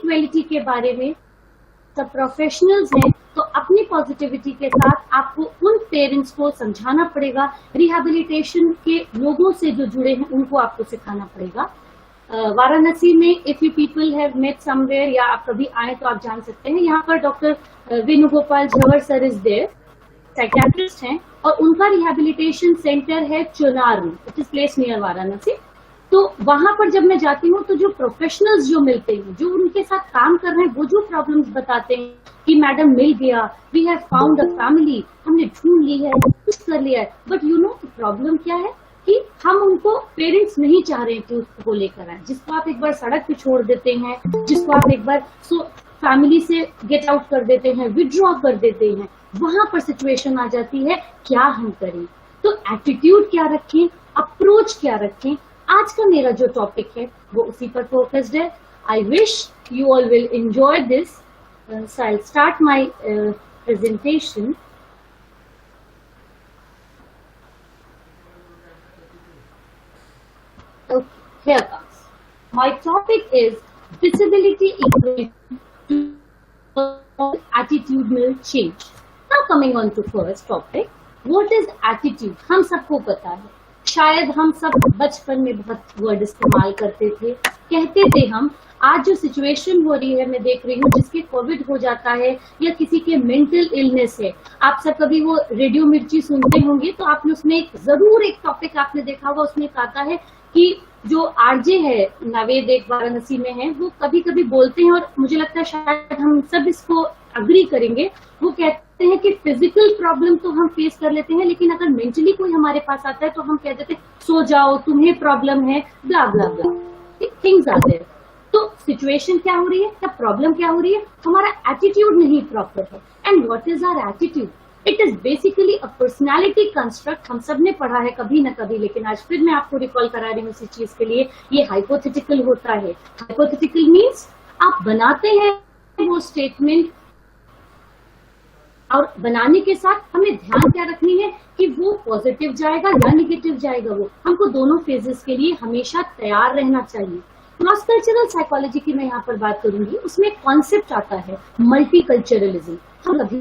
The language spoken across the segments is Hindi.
इक्वेलिटी के बारे में सब प्रोफेशनल्स हैं, तो अपनी पॉजिटिविटी के साथ आपको उन पेरेंट्स को समझाना पड़ेगा, रिहैबिलिटेशन के लोगों से जो जुड़े हैं उनको आपको सिखाना पड़ेगा। वाराणसी में if you people have met somewhere या आप कभी आए तो आप जान सकते हैं, यहाँ पर doctor Venugopal Jhawar sir is there, psychiatrist हैं, और उनका रिहैबिलिटेशन सेंटर है चुनार में, it is place near Varanasi. तो वहां पर जब मैं जाती हूँ तो जो प्रोफेशनल्स जो मिलते हैं, जो उनके साथ काम कर रहे हैं, वो जो प्रॉब्लम्स बताते हैं कि मैडम मिल गया, we have found a family, हमने ढूंढ ली है, कुछ कर लिया है, बट यू नो प्रॉब्लम क्या है कि हम उनको पेरेंट्स नहीं चाह रहे हैं कि उसको लेकर आए। जिसको आप एक बार सड़क पे छोड़ देते हैं, जिसको आप एक बार फैमिली से गेट आउट कर देते हैं, विड्रॉ कर देते हैं, वहां पर सिचुएशन आ जाती है क्या हम करें। तो एटीट्यूड क्या रखें, अप्रोच क्या रखें, आज का मेरा जो टॉपिक है वो उसी पर फोकस्ड है। I wish you all will enjoy this, so I start my presentation. Here comes. My topic is disability equality to attitudinal change. Now coming on to first topic, what is attitude? हम सबको पता है, शायद हम सब बचपन में बहुत वर्ड इस्तेमाल करते थे, कहते थे हम। आज जो सिचुएशन हो रही है, मैं देख रही हूँ, जिसके कोविड हो जाता है या किसी के मेंटल इलनेस है, आप सब कभी वो रेडियो मिर्ची सुनते होंगे, तो आपने उसमें जरूर एक टॉपिक आपने देखा होगा, उसमें आता है कि जो आरजे है नावेद एक वाराणसी में है, वो कभी कभी बोलते हैं, और मुझे लगता है शायद हम सब इसको अग्री करेंगे, वो कहते हैं कि फिजिकल प्रॉब्लम तो हम फेस कर लेते हैं, लेकिन अगर मेंटली कोई हमारे पास आता है तो हम कह देते हैं सो जाओ, तुम्हें प्रॉब्लम है, ब्ला ब्ला ब्ला, थिंग्स आर देयर। तो सिचुएशन क्या हो रही है, या प्रॉब्लम क्या हो रही है, हमारा एटीट्यूड नहीं प्रॉपर है। And what is our attitude? It is basically a personality construct. हम सब ने पढ़ा है कभी ना कभी, लेकिन आज फिर मैं आपको रिकॉल करा रही हूँ इसी चीज के लिए। ये हाइपोथेटिकल होता है। हाइपोथेटिकल मीन्स आप बनाते हैं वो स्टेटमेंट, और बनाने के साथ हमें ध्यान क्या रखनी है कि वो पॉजिटिव जाएगा या निगेटिव जाएगा। वो हमको दोनों फेजेस के लिए हमेशा तैयार रहना चाहिए। क्रॉस कल्चरल साइकोलॉजी की मैं यहाँ पर बात करूंगी, उसमें कॉन्सेप्ट आता है मल्टीकल्चरलिज्म। हम कभी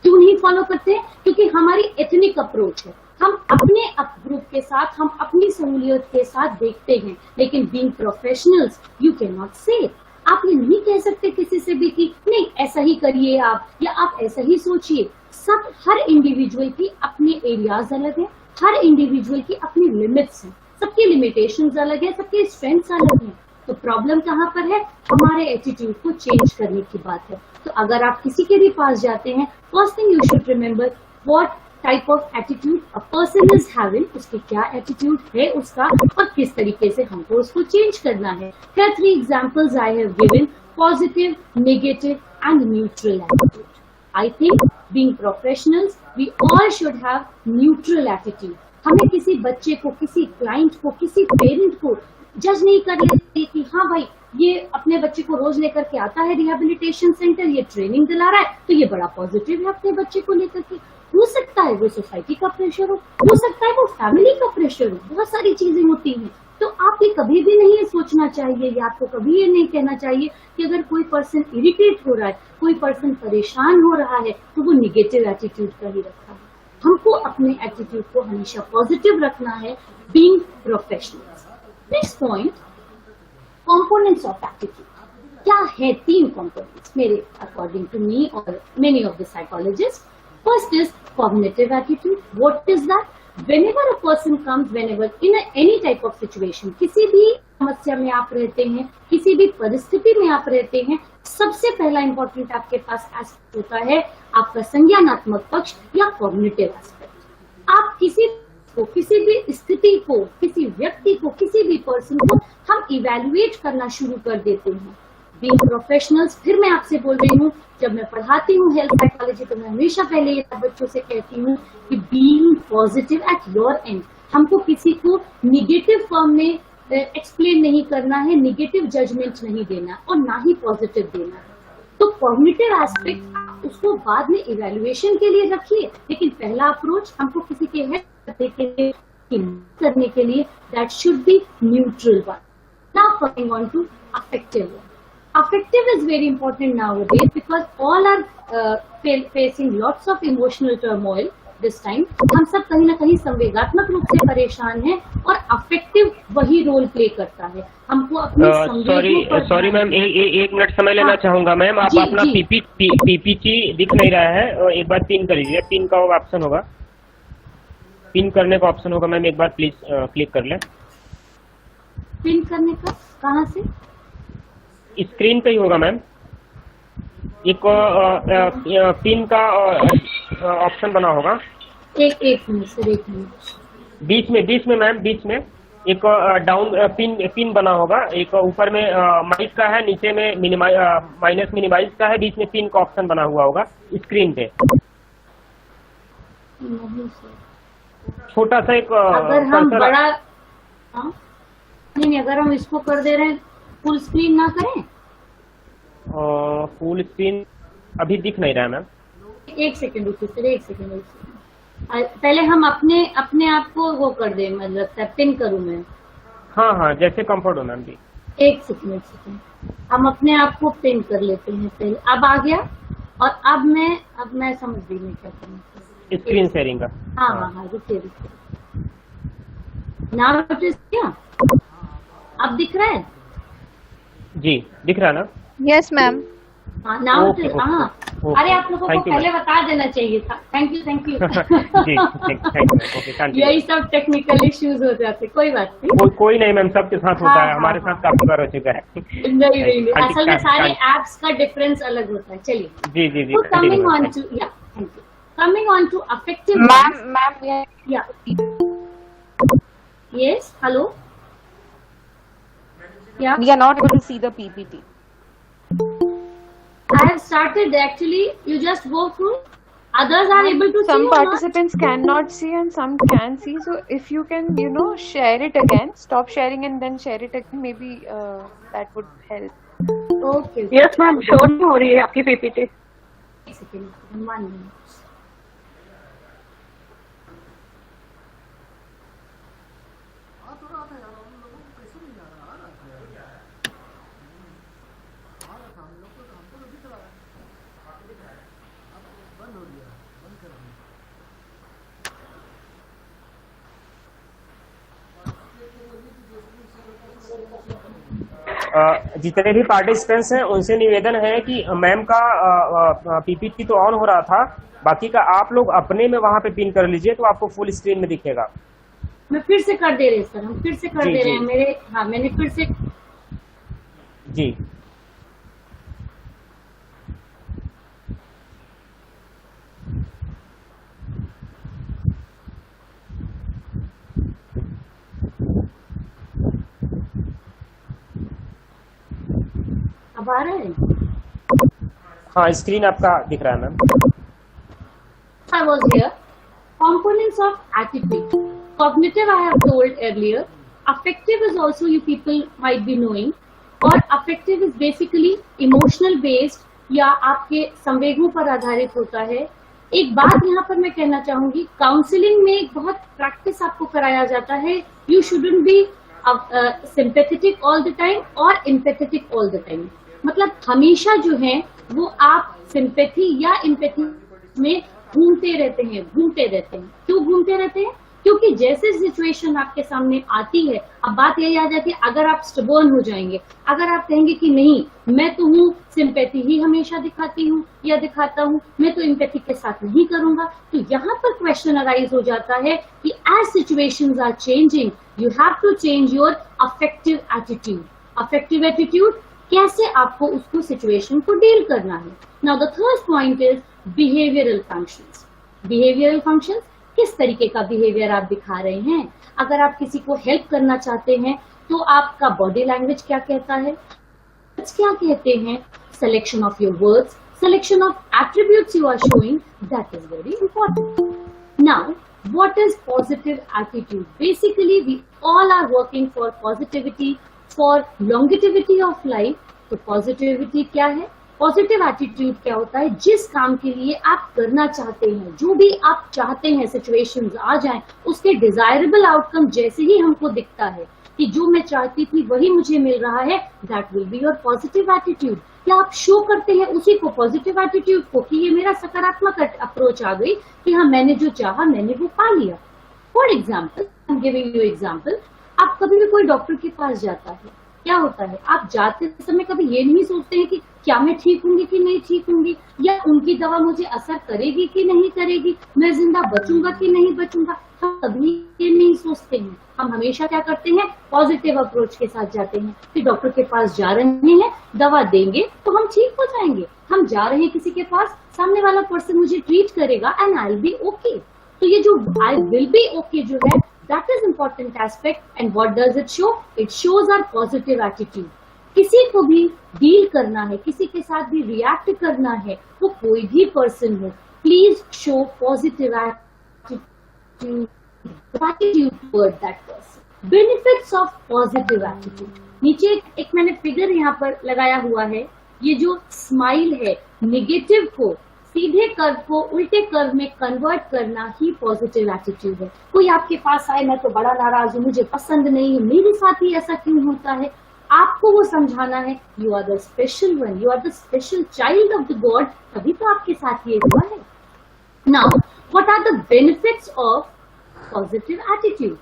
क्यों नहीं फॉलो करते? क्योंकि हमारी एथनिक अप्रोच है, हम अपने ग्रुप के साथ, हम अपनी सहूलियत के साथ देखते हैं। लेकिन being professionals you can not से, आप ये नहीं कह सकते किसी से भी कि नहीं ऐसा ही करिए आप, या आप ऐसा ही सोचिए। सब, हर इंडिविजुअल की अपने एरियाज अलग है, हर इंडिविजुअल की अपनी लिमिट्स हैं, सबकी लिमिटेशंस अलग है, सबके स्ट्रेंथ्स अलग हैं। तो प्रॉब्लम कहाँ पर है? हमारे एटीट्यूड को चेंज करने की बात है। तो अगर आप किसी के भी पास जाते हैं, first thing you should remember what type of attitude a person is having, उसकी क्या एटीट्यूड है उसका, और किस तरीके से हमको उसको चेंज करना है। Here are 3 examples I have given: positive, negative and neutral attitude. I think being professionals, we all should have neutral attitude. हमें किसी बच्चे को, किसी क्लाइंट को, किसी पेरेंट को जज नहीं कर लेते कि हाँ भाई ये अपने बच्चे को रोज लेकर के आता है रिहैबिलिटेशन सेंटर, ये ट्रेनिंग दिला रहा है, तो ये बड़ा पॉजिटिव है अपने बच्चे को लेकर के। हो सकता है वो सोसाइटी का प्रेशर हो सकता है वो फैमिली का प्रेशर हो, बहुत सारी चीजें होती हैं। तो आप ये कभी भी नहीं ये सोचना चाहिए, या आपको कभी ये नहीं कहना चाहिए कि अगर कोई पर्सन इरिटेट हो रहा है, कोई पर्सन परेशान हो रहा है, तो वो निगेटिव एटीट्यूड का ही रखा है। हमको अपने एटीट्यूड को हमेशा पॉजिटिव रखना है, being professionals. Next point, components of attitude क्या है? 3 कंपोनेंट्स मेरे अकॉर्डिंग टू मी और many of the psychologist. First is cognitive attitude. What is that? Whenever a person comes, whenever in any type of situation, किसी भी समस्या में आप रहते हैं, किसी भी परिस्थिति में आप रहते हैं, सबसे पहला इंपॉर्टेंट आपके पास एस्पेक्ट होता है आपका संज्ञानात्मक पक्ष या कॉग्निटिव एस्पेक्ट। आप किसी को, किसी भी स्थिति को, किसी व्यक्ति को, किसी भी पर्सन को हम इवेल्युएट करना शुरू कर देते हैं। बीइंग प्रोफेशनल्स, फिर मैं आपसे बोल रही हूँ, जब मैं पढ़ाती हूँ हेल्थ साइकोलॉजी तो मैं हमेशा पहले ये बच्चों से कहती हूँ कि being positive at your and. हमको किसी को निगेटिव फॉर्म में एक्सप्लेन नहीं करना है, निगेटिव जजमेंट नहीं देना और ना ही पॉजिटिव देना है। तो कॉग्निटिव एस्पेक्ट उसको बाद में इवैल्यूएशन के लिए रखिए, लेकिन पहला अप्रोच हमको किसी के हेल्प करने के लिए that should be neutral one. Now coming on to affective one. Affective is very important nowadays because all are facing lots of emotional turmoil this time. हम सब कहीं ना कहीं संवेगात्मक रूप से परेशान हैं और अफेक्टिव वही रोल प्ले करता है। हमको अपने सॉरी मैम, एक मिनट समय लेना चाहूंगा मैम। आप अपना पीपीटी दिख नहीं रहा है, एक बार पिन कर लीजिए। पिन का ऑप्शन होगा, पिन करने का ऑप्शन होगा मैम, एक बार प्लीज क्लिक कर ले। पिन करने का कहाँ से? स्क्रीन पे ही होगा मैम, एक पिन का ऑप्शन बना होगा। एक मिनट सर, एक मिनट। बीच में मैम, बीच में एक डाउन पिन बना होगा। एक ऊपर में माइक का है, नीचे में माइनस मिनिमाइज का है, बीच में पिन का ऑप्शन बना हुआ होगा स्क्रीन पे। छोटा सा एक अगर हम बड़ा नहीं, अगर हम इसको कर दे रहे हैं फुल स्क्रीन ना करें। फुल स्क्रीन अभी दिख नहीं रहा है मैम। एक सेकंड रुकिए सर, एक सेकंड। पहले हम अपने आप को वो कर दे, मतलब पिन करूं मैं। हाँ, जैसे कंफर्ट हो मैम जी। एक सेकंड, हम अपने आप को पिन कर लेते हैं पहले। अब आ गया, और अब मैं समझ गई मैं क्या करना। स्क्रीन शेयरिंग का। हाँ, रुकिए। नाउ नोटिस क्या? अब दिख रहा है जी? दिख रहा है ना? Yes ma'am. हाँ, नाउ नोटिस। हाँ, अरे आप लोगों को पहले बता देना चाहिए था। थैंक यू जी, थैंक यू। यही सब टेक्निकल इश्यूज हो जाते, कोई बात नहीं। कोई नहीं मैम, सबके साथ होता है। हमारे साथ काफी बार हो चुका है। नहीं, असल में सारे एप्स का डिफरेंस अलग होता है। चलिए जी। Coming on to affective ma'am yes, hello. Yeah. We are not able to see the PPT. I have started actually. You just go through. Others are able to see. Some participants cannot see and some can see. So if you can, share it again. Stop sharing and then share it again. Maybe that would help. Okay. Yes, ma'am. Show नहीं हो रही है आपकी PPT. एक सेकंड, 1 minute. जितने भी पार्टिसिपेंट्स हैं उनसे निवेदन है कि मैम का पीपीटी तो ऑन हो रहा था, बाकी का आप लोग अपने में वहां पे पिन कर लीजिए तो आपको फुल स्क्रीन में दिखेगा। मैं फिर से कर दे रहे हैं सर, हम फिर से कर दे रहे हैं। मैंने फिर से जी। अब आ रहा है? हाँ, स्क्रीन आपका दिख रहा है ma'am. I was here. Components of attitude. Cognitive I have told earlier. Affective is also you people might be knowing. और affective is basically emotional based या आपके संवेगों पर आधारित होता है। एक बात यहाँ पर मैं कहना चाहूंगी, काउंसलिंग में एक बहुत प्रैक्टिस आपको कराया जाता है। You shouldn't be sympathetic all the time और empathetic all the time. मतलब हमेशा जो है वो आप सिंपैथी या एम्पैथी में घूमते रहते हैं। क्यों घूमते रहते हैं? क्योंकि जैसे सिचुएशन आपके सामने आती है, अब बात यही आ जाती है, अगर आप स्टबर्न हो जाएंगे, अगर आप कहेंगे कि नहीं मैं तो हूँ सिंपैथी ही हमेशा दिखाती हूँ या दिखाता हूँ, मैं तो एम्पैथी के साथ नहीं करूंगा, तो यहाँ पर क्वेश्चन अराइज हो जाता है कि as situations are changing you have to change your affective attitude. Affective attitude कैसे आपको उसको सिचुएशन को डील करना है। Now the third point is behavioural functions. Behavioural functions, किस तरीके का बिहेवियर आप दिखा रहे हैं। अगर आप किसी को हेल्प करना चाहते हैं तो आपका बॉडी लैंग्वेज क्या कहता है, क्या कहते हैं, selection of your words, selection of attributes you are showing, that is very important. Now what is positive attitude? Basically we all are working for positivity, for longevity of life. तो पॉजिटिविटी क्या है? पॉजिटिव एटीट्यूड क्या होता है? जिस काम के लिए आप करना चाहते हैं, जो भी आप चाहते हैं सिचुएशंस आ जाएं, उसके डिजायरेबल आउटकम जैसे ही हमको दिखता है, कि जो मैं चाहती थी वही मुझे मिल रहा है, that will be your positive attitude. क्या आप शो करते हैं उसी को, पॉजिटिव एटीट्यूड को, कि ये मेरा सकारात्मक अप्रोच आ गई कि हाँ मैंने जो चाहा मैंने वो पा लिया। For example, I am giving you example, आप कभी भी कोई डॉक्टर के पास जाता है, क्या होता है, आप जाते समय कभी ये नहीं सोचते हैं कि क्या मैं ठीक होंगी कि नहीं ठीक होंगी, या उनकी दवा मुझे असर करेगी कि नहीं करेगी, मैं जिंदा बचूंगा कि नहीं बचूंगा, हम कभी ये नहीं सोचते हैं। हम हमेशा क्या करते हैं, पॉजिटिव अप्रोच के साथ जाते हैं कि डॉक्टर के पास जा रहे हैं, दवा देंगे तो हम ठीक हो जाएंगे। हम जा रहे हैं किसी के पास, सामने वाला पर्सन मुझे ट्रीट करेगा and I will be okay. तो ये जो आई विल बी ओके जो है, that is important aspect. And what does it show? It shows our positive attitude. किसी को भी डील करना है, किसी के साथ भी रिएक्ट करना है, वो कोई भी पर्सन हो, please show positive attitude toward that person. Benefits of positive attitude, नीचे एक मैंने फिगर यहाँ पर लगाया हुआ है। ये जो स्माइल है, निगेटिव को सीधे कर्व को उल्टे कर्व में कन्वर्ट करना ही पॉजिटिव एटीट्यूड है। कोई आपके पास आए, मैं तो बड़ा नाराज हूँ, मुझे पसंद नहीं है, मेरे साथ ही ऐसा क्यों होता है, आपको वो समझाना है you are the special one, you are the special child of the God, तभी तो आपके साथ ये हुआ है। Now what are the benefits of positive attitude?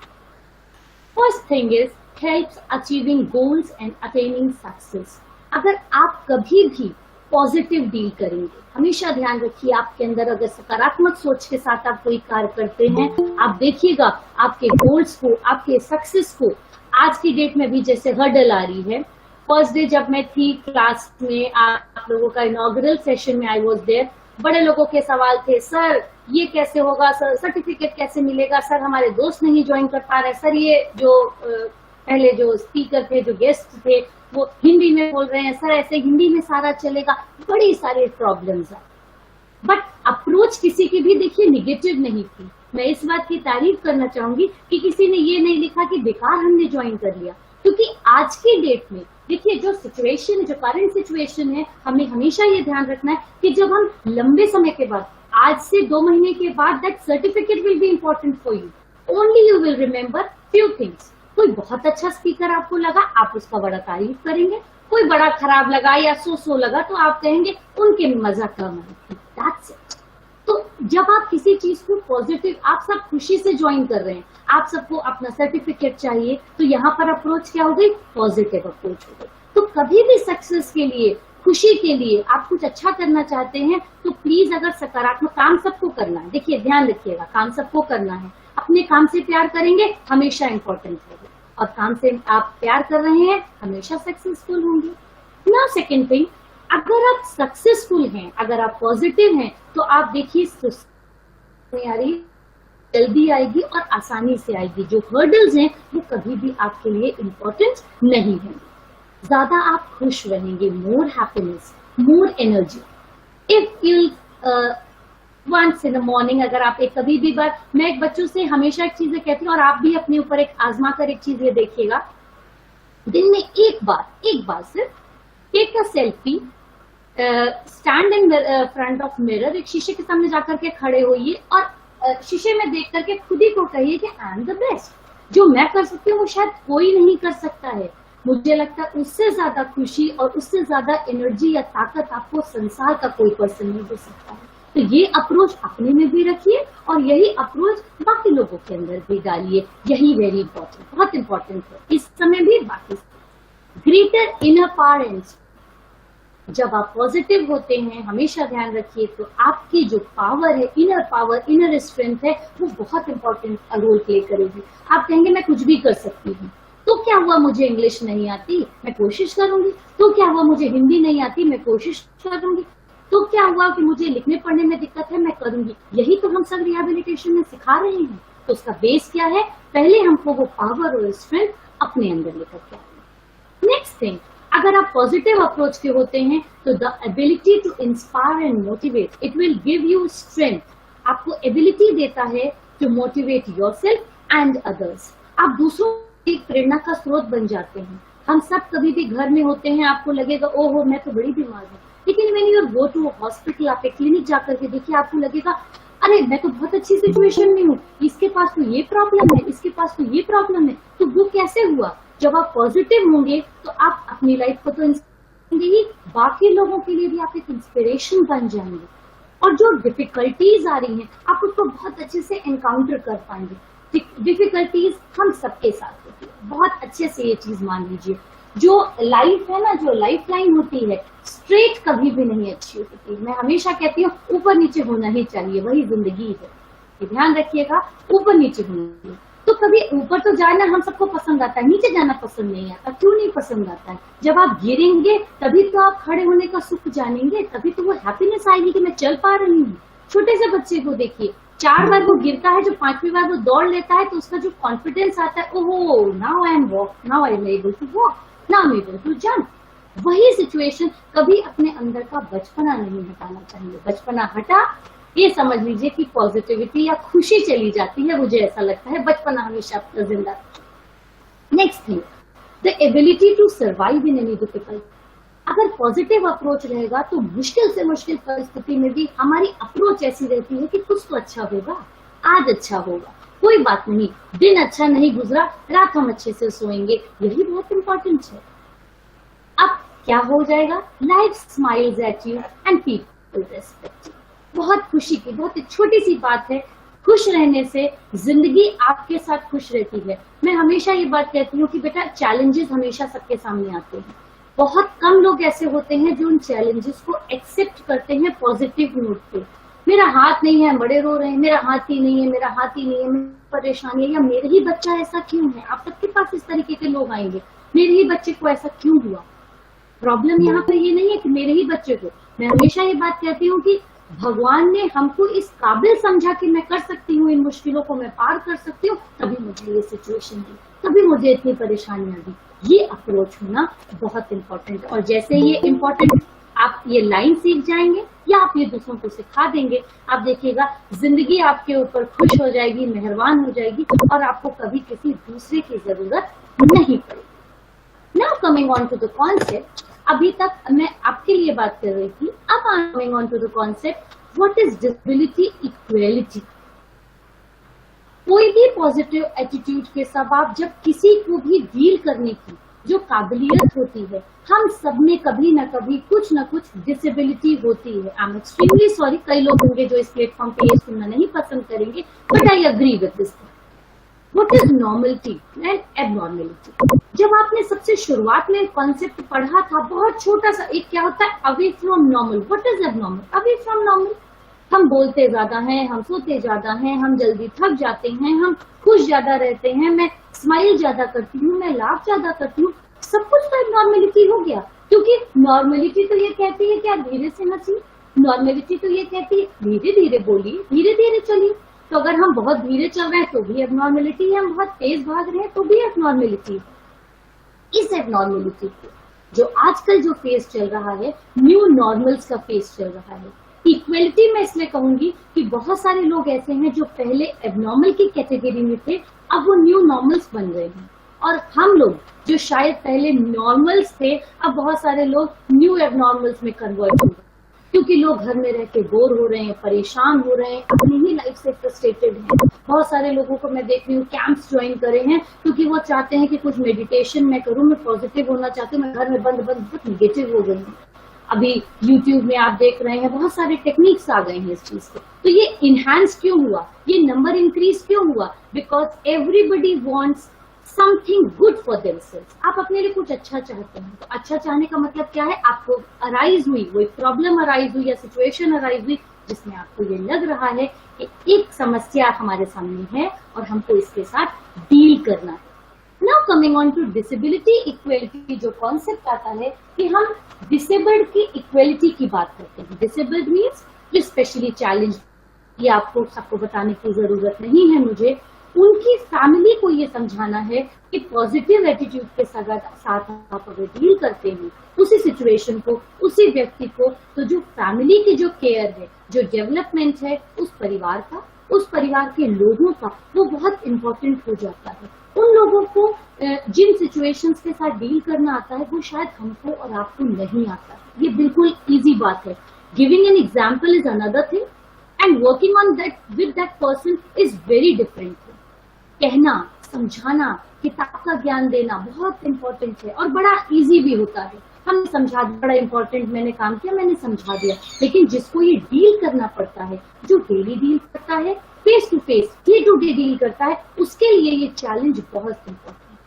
First thing is helps achieving goals and attaining success. अगर आप कभी भी पॉजिटिव डील करेंगे, हमेशा ध्यान रखिए, आपके अंदर अगर सकारात्मक सोच के साथ आप कोई कार्य करते हैं, आप देखिएगा आपके गोल्स को, आपके सक्सेस को। आज की डेट में भी जैसे हर्डल आ रही है, फर्स्ट डे जब मैं थी क्लास में, आप लोगों का इनॉग्रल सेशन में आई वाज देयर, बड़े लोगों के सवाल थे, सर ये कैसे होगा, सर सर्टिफिकेट कैसे मिलेगा, सर हमारे दोस्त नहीं ज्वाइन कर पा रहे, सर ये जो पहले जो स्पीकर थे, जो गेस्ट थे, वो हिंदी में बोल रहे हैं, सर ऐसे हिंदी में सारा चलेगा, बड़ी सारी प्रॉब्लम्स है। बट अप्रोच किसी की भी देखिए निगेटिव नहीं थी। मैं इस बात की तारीफ करना चाहूंगी कि किसी ने ये नहीं लिखा कि बेकार हमने ज्वाइन कर लिया, क्योंकि आज की डेट में देखिए जो सिचुएशन, जो करंट सिचुएशन है, हमें हमेशा ये ध्यान रखना है कि जब हम लंबे समय के बाद, आज से 2 महीने के बाद, that certificate will be important for you, only you will remember few things. कोई बहुत अच्छा स्पीकर आपको लगा, आप उसका बड़ा तारीफ करेंगे, कोई बड़ा खराब लगा या सो लगा तो आप कहेंगे उनके मजा कम है, दैट्स इट। तो जब आप किसी चीज को पॉजिटिव, आप सब खुशी से ज्वाइन कर रहे हैं, आप सबको अपना सर्टिफिकेट चाहिए, तो यहाँ पर अप्रोच क्या हो गई, पॉजिटिव अप्रोच हो गई। तो कभी भी सक्सेस के लिए, खुशी के लिए, आप कुछ अच्छा करना चाहते हैं तो प्लीज, अगर सकारात्मक, काम सबको करना है, देखिए ध्यान रखिएगा, काम सबको करना है, अपने काम से प्यार करेंगे हमेशा इंपॉर्टेंट होगा, और काम से आप प्यार कर रहे हैं हमेशा सक्सेसफुल होंगे। नाउ सेकेंड थिंग, अगर आप सक्सेसफुल हैं, अगर आप पॉजिटिव हैं, तो आप देखिए आ रही जल्दी आएगी और आसानी से आएगी। जो हर्डल्स हैं वो कभी भी आपके लिए इम्पोर्टेंट नहीं है। ज्यादा आप खुश रहेंगे, more happiness, more energy. If you once in the morning, अगर आप एक कभी भी बार, मैं एक बच्चों से हमेशा एक चीज कहती हूँ और आप भी अपने ऊपर एक आजमा कर एक चीज ये देखिएगा, दिन में एक बार सिर्फ take a selfie, stand in front of mirror, एक शीशे के सामने जाकर के खड़े होइए और शीशे में देख करके खुद ही को कहिए कि आई एम द बेस्ट। जो मैं कर सकती हूँ वो शायद कोई नहीं कर सकता है। मुझे लगता है उससे ज्यादा खुशी और उससे ज्यादा एनर्जी या ताकत आपको संसार का कोई पर्सन नहीं दे सकता है। तो ये अप्रोच अपने में भी रखिए और यही अप्रोच बाकी लोगों के अंदर भी डालिए, यही वेरी इंपॉर्टेंट, बहुत इंपॉर्टेंट है इस समय भी। बाकी ग्रेटर इनर पावर एंड, जब आप पॉजिटिव होते हैं हमेशा ध्यान रखिए तो आपकी जो पावर है, इनर पावर, इनर स्ट्रेंथ है, वो बहुत इंपॉर्टेंट रोल प्ले करेगी। आप कहेंगे मैं कुछ भी कर सकती हूँ, तो क्या हुआ मुझे इंग्लिश नहीं आती, मैं कोशिश करूंगी। तो क्या हुआ मुझे हिंदी नहीं आती, मैं कोशिश करूंगी। तो क्या हुआ कि मुझे लिखने पढ़ने में दिक्कत है, मैं करूंगी। यही तो हम सब रिहेबिलिटेशन में सिखा रहे हैं। तो उसका बेस क्या है, पहले हमको वो पावर और स्ट्रेंथ अपने अंदर लेकर के आए। नेक्स्ट थिंग, अगर आप पॉजिटिव अप्रोच के होते हैं तो the ability to inspire and motivate, it will give you strength. आपको एबिलिटी देता है to motivate yourself and others. आप दूसरों की प्रेरणा का स्रोत बन जाते हैं। हम सब कभी भी घर में होते हैं, आपको लगेगा ओहो मैं तो बड़ी बीमार हूँ, लेकिन when you go to hospital, आप एक क्लिनिक जाकर के देखिए, आपको लगेगा अरे मैं तो बहुत अच्छी सिचुएशन में हूँ, इसके पास तो ये प्रॉब्लम है, इसके पास तो ये प्रॉब्लम है, तो वो कैसे हुआ? जब आप पॉजिटिव होंगे तो आप अपनी लाइफ को तो ही बाकी लोगों के लिए भी आप एक इंस्पिरेशन बन जाएंगे, और जो डिफिकल्टीज आ रही हैं आप उसको बहुत अच्छे से एनकाउंटर कर पाएंगे। डिफिकल्टीज हम सबके साथ होती है, बहुत अच्छे से ये चीज मान लीजिए। जो लाइफ है ना, जो लाइफ लाइन होती है, स्ट्रेट कभी भी नहीं अच्छी होती। मैं हमेशा कहती हूँ ऊपर नीचे होना ही चाहिए, वही जिंदगी है, ये ध्यान रखिएगा, ऊपर नीचे होना चाहिए। तो कभी ऊपर तो जाना हम सबको पसंद आता है, नीचे जाना पसंद नहीं आता। क्यों नहीं पसंद आता है? जब आप गिरेंगे तभी तो आप खड़े होने का सुख जानेंगे, तभी तो वो हैप्पीनेस आएगी कि मैं चल पा रही हूँ। छोटे से बच्चे को देखिए, 4 बार वो गिरता है, जो 5वीं बार वो दौड़ लेता है तो उसका जो कॉन्फिडेंस आता है, ओहो now I am walk, now I am able to walk, now I am able to jump. वही सिचुएशन, कभी अपने अंदर का बचपना नहीं हटाना चाहिए। बचपना हटा, ये समझ लीजिए कि पॉजिटिविटी या खुशी चली जाती है। मुझे ऐसा लगता है बचपना हमेशा अपना जिंदा। Next thing, the ability to survive in any difficult. अगर पॉजिटिव अप्रोच रहेगा तो मुश्किल से मुश्किल परिस्थिति में भी हमारी अप्रोच ऐसी रहती है कि कुछ तो अच्छा होगा, आज अच्छा होगा, कोई बात नहीं, दिन अच्छा नहीं गुजरा, रात हम अच्छे से सोएंगे, यही बहुत इंपॉर्टेंट है। अब क्या हो जाएगा? Life smiles eight you and people respect you. बहुत खुशी की, बहुत छोटी सी बात है, खुश रहने से जिंदगी आपके साथ खुश रहती है। मैं हमेशा ये बात कहती हूँ कि बेटा चैलेंजेस हमेशा सबके सामने आते हैं, बहुत कम लोग ऐसे होते हैं जो उन चैलेंजेस को एक्सेप्ट करते हैं पॉजिटिव नोट पे। मेरा हाथ नहीं है, बड़े रो रहे हैं, मेरा हाथ ही नहीं है, मेरा हाथ ही नहीं है, मेरी परेशानी है, या मेरे ही बच्चा ऐसा क्यों है। आप सबके पास इस तरीके के लोग आएंगे, मेरे ही बच्चे को ऐसा क्यों हुआ। प्रॉब्लम यहाँ पर ये नहीं है कि मेरे ही बच्चे को, मैं हमेशा ये बात कहती हूँ कि भगवान ने हमको इस काबिल समझा कि मैं कर सकती हूँ, इन मुश्किलों को मैं पार कर सकती हूँ, तभी मुझे ये सिचुएशन दी, तभी मुझे इतनी परेशानियां दी। ये अप्रोच होना बहुत इंपॉर्टेंट है। और जैसे ये इम्पोर्टेंट आप ये लाइन सीख जाएंगे या आप ये दूसरों को सिखा देंगे, आप देखिएगा जिंदगी आपके ऊपर खुश हो जाएगी, मेहरबान हो जाएगी, और आपको कभी किसी दूसरे की जरूरत नहीं पड़ेगी। Now coming on to the concept, अभी तक मैं आपके लिए बात कर रही थी, अब coming on to the concept, what is disability equality. कोई भी पॉजिटिव एटीट्यूड के साथ आप जब किसी को भी डील करने की जो काबिलियत होती है, हम सब में कभी ना कभी कुछ ना कुछ डिसेबिलिटी होती है। आई एम एक्सट्रीमली सॉरी, कई लोग होंगे जो इस प्लेटफॉर्म पे ये सुनना नहीं पसंद करेंगे, but I agree with this. What is normality and abnormality. जब आपने सबसे शुरुआत में कॉन्सेप्ट पढ़ा था, बहुत छोटा सा एक, क्या होता है away from normal. What is abnormal? Away from normal, हम बोलते ज्यादा हैं, हम सोते ज्यादा हैं, हम जल्दी थक जाते हैं, हम खुश ज्यादा रहते हैं, मैं स्माइल ज्यादा करती हूँ, मैं लाभ ज्यादा करती हूँ, सब कुछ तो नॉर्मलिटी हो गया। क्योंकि नॉर्मलिटी तो ये कहती है कि आप धीरे से हंसिए, नॉर्मलिटी तो ये कहती है धीरे धीरे बोलिए, धीरे धीरे चलिए। तो अगर हम बहुत धीरे चल रहे हैं तो भी एबनॉर्मलिटी है, हम बहुत तेज भाग रहे हैं तो भी एबनॉर्मलिटी है। इस एबनॉर्मलिटी को जो आजकल जो फेस चल रहा है, न्यू नॉर्मल्स का फेस चल रहा है। इक्वलिटी मैं इसलिए कहूंगी कि बहुत सारे लोग ऐसे हैं जो पहले एबनॉर्मल की कैटेगरी में थे, अब वो न्यू नॉर्मल्स बन गए हैं। और हम लोग जो शायद पहले नॉर्मल्स थे, अब बहुत सारे लोग न्यू एबनॉर्मल्स में कन्वर्ट हो गए, क्योंकि लोग घर में रह के बोर हो रहे हैं, परेशान हो रहे हैं, अपनी ही लाइफ से फ्रस्ट्रेटेड हैं। बहुत सारे लोगों को मैं देख रही हूँ कैंप्स ज्वाइन करे हैं, क्योंकि वो चाहते हैं कि कुछ मेडिटेशन मैं करूँ, मैं पॉजिटिव होना चाहती हूँ, मैं घर में बंद बंद बहुत निगेटिव हो गई हूँ। अभी YouTube में आप देख रहे हैं बहुत सारे टेक्निक्स आ गए हैं इस चीज के। तो ये इनहैंस क्यों हुआ, ये नंबर इंक्रीज क्यों हुआ? Because everybody wants something good for themselves. आप अपने लिए कुछ अच्छा चाहते हैं, तो अच्छा चाहने का मतलब क्या है? आपको अराइज हुई, वो एक प्रॉब्लम अराइज हुई या सिचुएशन अराइज हुई जिसमें आपको ये लग रहा है कि एक समस्या हमारे सामने है और हमको इसके साथ डील करना है। Now coming on to disability equality, जो कॉन्सेप्ट आता है कि हम डिसेबल्ड की इक्वेलिटी की बात करते हैं। डिसेबल्ड मीन्स जो स्पेशली चैलेंज, ये आपको सबको बताने की जरूरत नहीं है मुझे, उनकी फैमिली को ये समझाना है कि पॉजिटिव एटीट्यूड के साथ आप अगर डील करते हैं उसी सिचुएशन को, उसी व्यक्ति को, तो जो फैमिली की जो केयर है, जो डेवलपमेंट है उस परिवार का, उस परिवार के लोगों का, वो बहुत इम्पोर्टेंट हो जाता है। उन लोगों को जिन सिचुएशंस के साथ डील करना आता है वो शायद हमको और आपको नहीं आता। ये बिल्कुल इजी बात है। Giving an example is another thing and working on that with that person is very different. कहना, समझाना, किताब का ज्ञान देना बहुत इंपॉर्टेंट है और बड़ा इजी भी होता है। हमने समझा, बड़ा इंपॉर्टेंट, मैंने काम किया, मैंने समझा दिया। लेकिन जिसको ये डील करना पड़ता है, जो डेली डील करता है, face to face, day to day deal करता है, उसके लिए ये चैलेंज बहुत इंपॉर्टेंट है।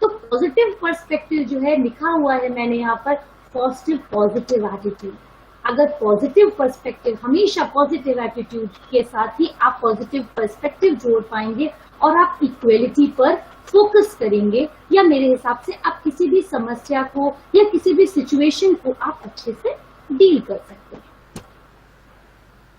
तो पॉजिटिव पर्सपेक्टिव जो है लिखा हुआ है मैंने यहाँ पर, पॉजिटिव पॉजिटिव एटीट्यूड। अगर पॉजिटिव पर्सपेक्टिव, हमेशा पॉजिटिव एटीट्यूड के साथ ही आप पॉजिटिव पर्सपेक्टिव जोड़ पाएंगे और आप इक्वेलिटी पर फोकस करेंगे, या मेरे हिसाब से आप किसी भी समस्या को या किसी भी सिचुएशन को आप अच्छे से डील कर सकते हैं।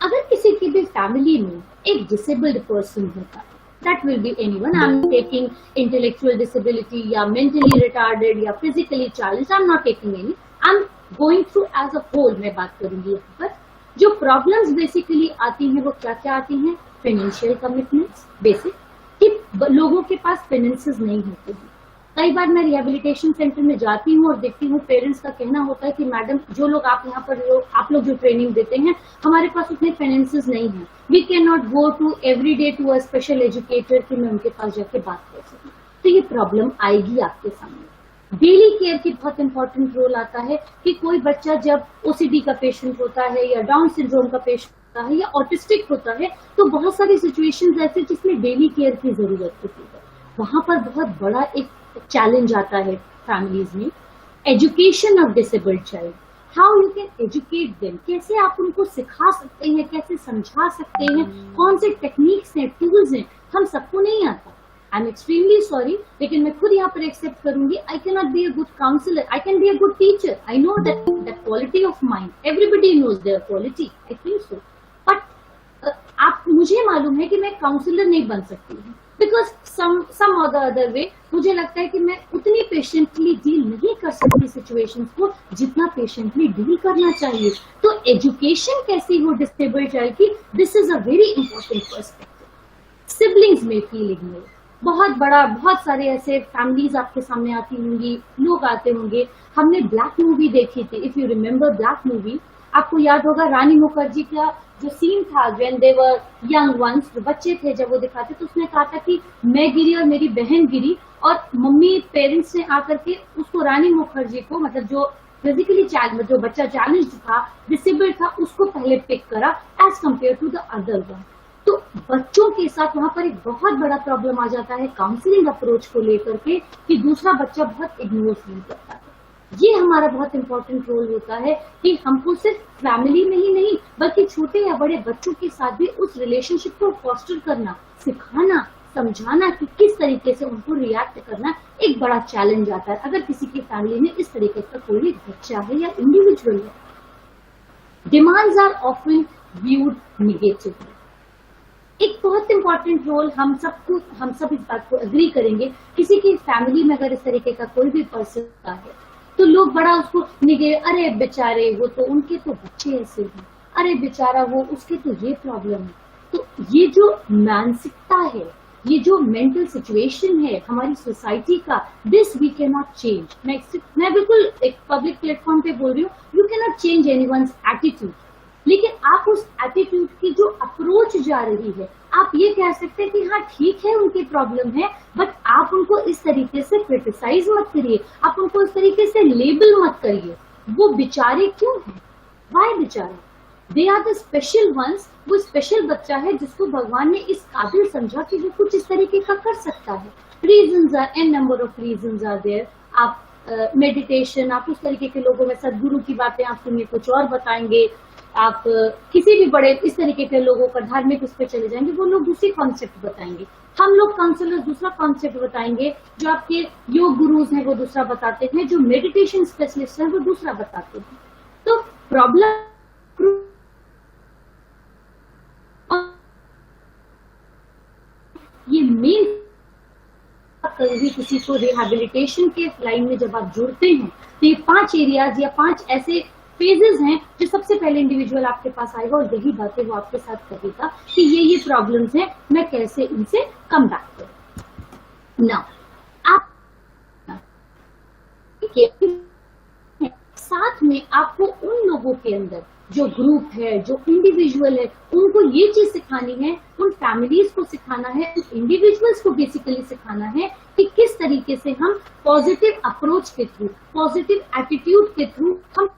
अगर किसी की भी फैमिली में एक डिसेबल्ड पर्सन होता है, that will be anyone, I am taking intellectual disability या मेंटली रिटार्डेड या physically challenge, I am not taking any, I am going through as a whole मैं बात करूंगी यहाँ पर। जो प्रॉब्लम्स बेसिकली आती हैं वो क्या क्या आती हैं? फाइनेंशियल कमिटमेंट्स, बेसिक, कि लोगों के पास फाइनेंसेस नहीं होते हैं। कई बार मैं रिहेबिलिटेशन सेंटर में जाती हूँ और देखती हूँ पेरेंट्स का कहना होता है कि मैडम, जो लोग आप यहाँ पर आप लोग जो ट्रेनिंग देते हैं, हमारे पास उतने फाइनेंसेस नहीं है, we can not go to every day to a special educator कि मैं उनके पास जाके बात कर सकूँ। तो ये प्रॉब्लम आएगी आपके सामने। डेली केयर की बहुत इंपॉर्टेंट रोल आता है कि कोई बच्चा जब ओसीडी का पेशेंट होता है या डाउन सिंड्रोम का पेशेंट होता है या ऑटिस्टिक होता है, तो बहुत सारी सिचुएशंस ऐसे जिसमें डेली केयर की जरूरत होती है। वहां पर बहुत बड़ा एक चैलेंज आता है फैमिलीज में। Education of disabled child, how you can educate them, कैसे आप उनको सिखा सकते हैं, कैसे समझा सकते हैं, कौन से टेक्निक्स हैं, टूल्स हैं, हम सबको नहीं आता। आई एम एक्सट्रीमली सॉरी, लेकिन मैं खुद यहाँ पर एक्सेप्ट करूंगी, I can not be a good counsellor, I can be a good teacher, I know that quality of mind, everybody knows their quality, I think so, but आप, मुझे मालूम है कि मैं काउंसलर नहीं बन सकती हूँ, बिकॉज सम और द अदर वे मुझे लगता है कि मैं उतनी पेशेंटली डील नहीं कर सकती सिचुएशंस को जितना पेशेंटली डील करना चाहिए। तो एजुकेशन कैसी हो डिसेबल्ड चाइल्ड की, this is a very important perspective. Siblings में फीलिंग में बहुत सारे ऐसे फैमिलीज आपके सामने आती होंगी, लोग आते होंगे। हमने ब्लैक मूवी देखी थी, if you remember black movie, आपको याद होगा रानी मुखर्जी का जो सीन था, when they were young ones, जो बच्चे थे जब वो दिखाते, तो उसने कहा था कि मैं गिरी और मेरी बहन गिरी, और मम्मी पेरेंट्स ने आकर के उसको, रानी मुखर्जी को, मतलब जो फिजिकली चैलेंज, जो बच्चा चैलेंज था, डिसेबल्ड था, उसको पहले पिक करा as compare to the other one. तो बच्चों के साथ वहां पर एक बहुत बड़ा प्रॉब्लम आ जाता है काउंसलिंग अप्रोच को लेकर के, कि दूसरा बच्चा बहुत इग्नोर फील करता है। ये हमारा बहुत इंपॉर्टेंट रोल होता है कि हमको सिर्फ फैमिली में ही नहीं, बल्कि छोटे या बड़े बच्चों के साथ भी उस रिलेशनशिप को फॉस्टर करना, सिखाना, समझाना कि किस तरीके से उनको रिएक्ट करना, एक बड़ा चैलेंज आता है अगर किसी की फैमिली में इस तरीके का कोई बच्चा है या इंडिविजुअल है। Demands are often viewed negatively. एक बहुत इंपॉर्टेंट रोल, हम सब इस बात को एग्री करेंगे, किसी की फैमिली में अगर इस तरीके का कोई भी पर्सन है तो लोग बड़ा उसको अरे बेचारे वो तो, उनके तो बच्चे ऐसे हैं, अरे बेचारा वो, उसके तो ये प्रॉब्लम है। तो ये जो मानसिकता है, ये जो मेंटल सिचुएशन है हमारी सोसाइटी का, this we can not change. मैं बिल्कुल एक पब्लिक प्लेटफॉर्म पे बोल रही हूँ, you can not change anyone's attitude, लेकिन आप उस एटीट्यूड की जो अप्रोच जा रही है, आप ये कह सकते हैं कि हाँ ठीक है उनकी प्रॉब्लम है, बट आप उनको इस तरीके से क्रिटिसाइज मत करिए, आप उनको इस तरीके से लेबल मत करिए। वो बेचारे क्यों हैं? वाई बेचारा? They are the special ones. वो स्पेशल बच्चा है जिसको भगवान ने इस काबिल समझा कि वो कुछ इस तरीके का कर सकता है। Reasons are, an number of reasons are there. आप मेडिटेशन, आप उस तरीके के लोगों में सदगुरु की बातें आप सुनिए, कुछ और बताएंगे। आप किसी भी बड़े इस तरीके के लोगों का धार्मिक उस पर चले जाएंगे, वो लोग दूसरी कॉन्सेप्ट बताएंगे। हम लोग काउंसलर दूसरा कॉन्सेप्ट बताएंगे, जो आपके योग गुरुज हैं वो दूसरा बताते हैं, जो मेडिटेशन स्पेशलिस्ट हैं वो दूसरा बताते हैं। तो प्रॉब्लम ये मेन, कभी किसी को रिहैबिलिटेशन के लाइन में जब आप जुड़ते हैं तो ये 5 एरियाज या 5 ऐसे फेजेस हैं जो सबसे पहले इंडिविजुअल आपके पास आएगा और यही बातें वो आपके साथ करेगा कि ये प्रॉब्लम्स हैं, मैं कैसे इनसे कम बैक करूं। नाउ आप साथ में आपको उन लोगों के अंदर जो ग्रुप है, जो इंडिविजुअल है, उनको ये चीज सिखानी है, उन फैमिलीज को सिखाना है, उन इंडिविजुअल्स को बेसिकली सिखाना है कि किस तरीके से हम पॉजिटिव अप्रोच के थ्रू, पॉजिटिव एटीट्यूड के थ्रू हम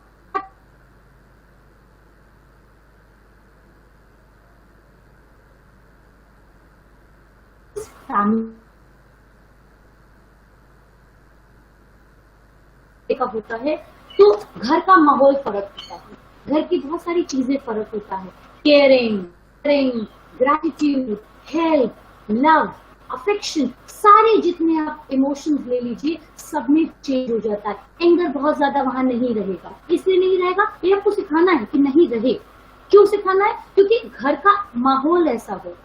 का होता है। तो घर का माहौल फर्क होता है, घर की बहुत सारी चीजें फर्क होता है। Caring, gratitude, help, love, affection, सारे जितने आप इमोशंस ले लीजिए, सब में चेंज हो जाता है। एंगर बहुत ज्यादा वहां नहीं रहेगा, इसलिए नहीं रहेगा, ये आपको सिखाना है कि नहीं रहे। क्यों सिखाना है? क्योंकि घर का माहौल ऐसा होगा,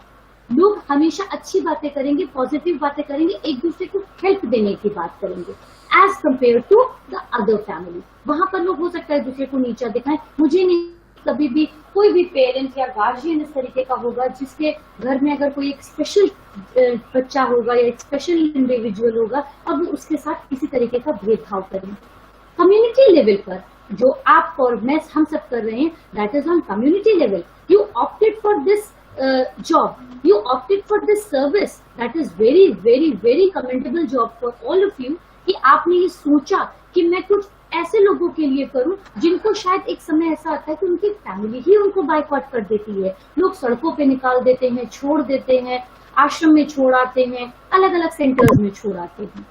लोग हमेशा अच्छी बातें करेंगे, पॉजिटिव बातें करेंगे, एक दूसरे को हेल्प देने की बात करेंगे as compare to the other family. वहां पर लोग हो सकता है दूसरे को नीचा दिखाएं। मुझे नहीं, कभी भी कोई भी पेरेंट या गार्जियन इस तरीके का होगा जिसके घर में अगर कोई एक स्पेशल बच्चा होगा या एक स्पेशल इंडिविजुअल होगा और वो उसके साथ किसी तरीके का भेदभाव करें। कम्युनिटी लेवल पर जो आप और मैं हम सब कर रहे हैं, that is on community level. You opted for this job, you opted for this service, that is very very very commendable job for all of you कि आपने ये सोचा कि मैं कुछ ऐसे लोगों के लिए करूं जिनको शायद एक समय ऐसा आता है कि उनकी फैमिली ही उनको बाइकआउट कर देती है, लोग सड़कों पे निकाल देते हैं, छोड़ देते हैं, आश्रम में छोड़ आते हैं, अलग अलग सेंटर्स में छोड़ आते हैं।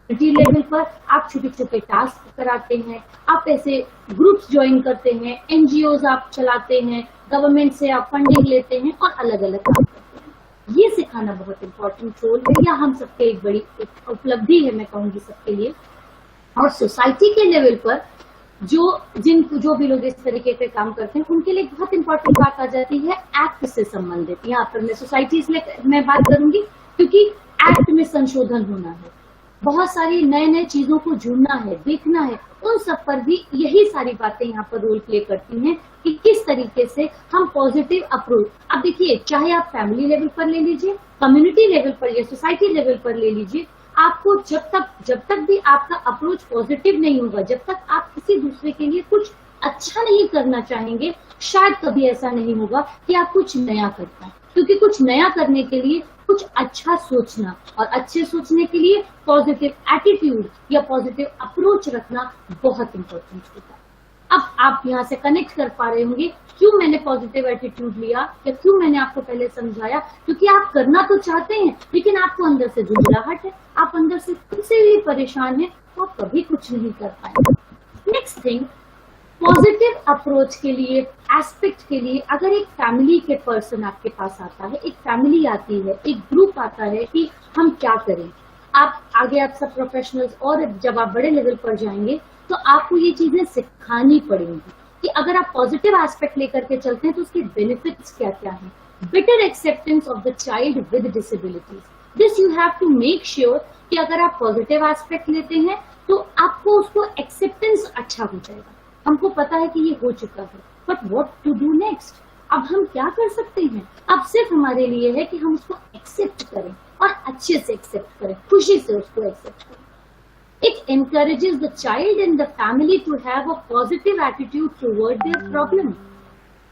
कम्युनिटी लेवल पर आप छोटे छोटे टास्क कराते हैं, आप ऐसे ग्रुप्स ज्वाइन करते हैं, एनजीओज आप चलाते हैं, गवर्नमेंट से आप फंडिंग लेते हैं और अलग अलग काम करते हैं। ये सिखाना बहुत इम्पोर्टेंट रोल है, या हम सबके एक बड़ी उपलब्धि है, मैं कहूंगी सबके लिए। और सोसाइटी के लेवल पर जो भी लोग इस तरीके के काम करते हैं, उनके लिए बहुत इंपॉर्टेंट बात आ जाती है एक्ट से संबंधित। यहाँ पर मैं सोसाइटी में बात करूंगी क्योंकि एक्ट में संशोधन होना है, बहुत सारी नए नए चीजों को जुड़ना है, देखना है, उन सब पर भी यही सारी बातें यहाँ पर रोल प्ले करती हैं कि किस तरीके से हम पॉजिटिव अप्रोच। अब देखिए, चाहे आप फैमिली लेवल पर ले लीजिए, कम्युनिटी लेवल पर या सोसाइटी लेवल पर ले लीजिए, आपको जब तक भी आपका अप्रोच पॉजिटिव नहीं होगा, जब तक आप किसी दूसरे के लिए कुछ अच्छा नहीं करना चाहेंगे, शायद कभी ऐसा नहीं होगा कि आप कुछ नया कर पाए। क्योंकि कुछ नया करने के लिए कुछ अच्छा सोचना, और अच्छे सोचने के लिए पॉजिटिव एटीट्यूड या पॉजिटिव अप्रोच रखना बहुत इंपॉर्टेंट होता है। अब आप यहाँ से कनेक्ट कर पा रहे होंगे क्यों मैंने पॉजिटिव एटीट्यूड लिया, या क्यों मैंने आपको पहले समझाया। क्योंकि आप करना तो चाहते हैं, लेकिन आपको अंदर से झुंझलाहट है, आप अंदर से खुद से भी परेशान है, तो आप कभी कुछ नहीं कर पाएंगे। नेक्स्ट थिंग, पॉजिटिव अप्रोच के लिए, एस्पेक्ट के लिए, अगर एक फैमिली के पर्सन आपके पास आता है, एक फैमिली आती है, एक ग्रुप आता है कि हम क्या करें, आप आगे आप सब प्रोफेशनल्स और जब आप बड़े लेवल पर जाएंगे तो आपको ये चीजें सिखानी पड़ेंगी कि अगर आप पॉजिटिव एस्पेक्ट लेकर के चलते हैं तो उसके बेनिफिट्स क्या क्या हैं। Better acceptance of the child with disabilities, this you have to make sure कि अगर आप पॉजिटिव एस्पेक्ट लेते हैं तो आपको उसको एक्सेप्टेंस अच्छा हो जाएगा। हमको पता है कि ये हो चुका है, but what to do next, अब हम क्या कर सकते हैं। अब सिर्फ हमारे लिए है कि हम उसको एक्सेप्ट करें और अच्छे से एक्सेप्ट करें, खुशी से उसको एक्सेप्ट करें। It encourages the child and the family to have a positive attitude toward their problem.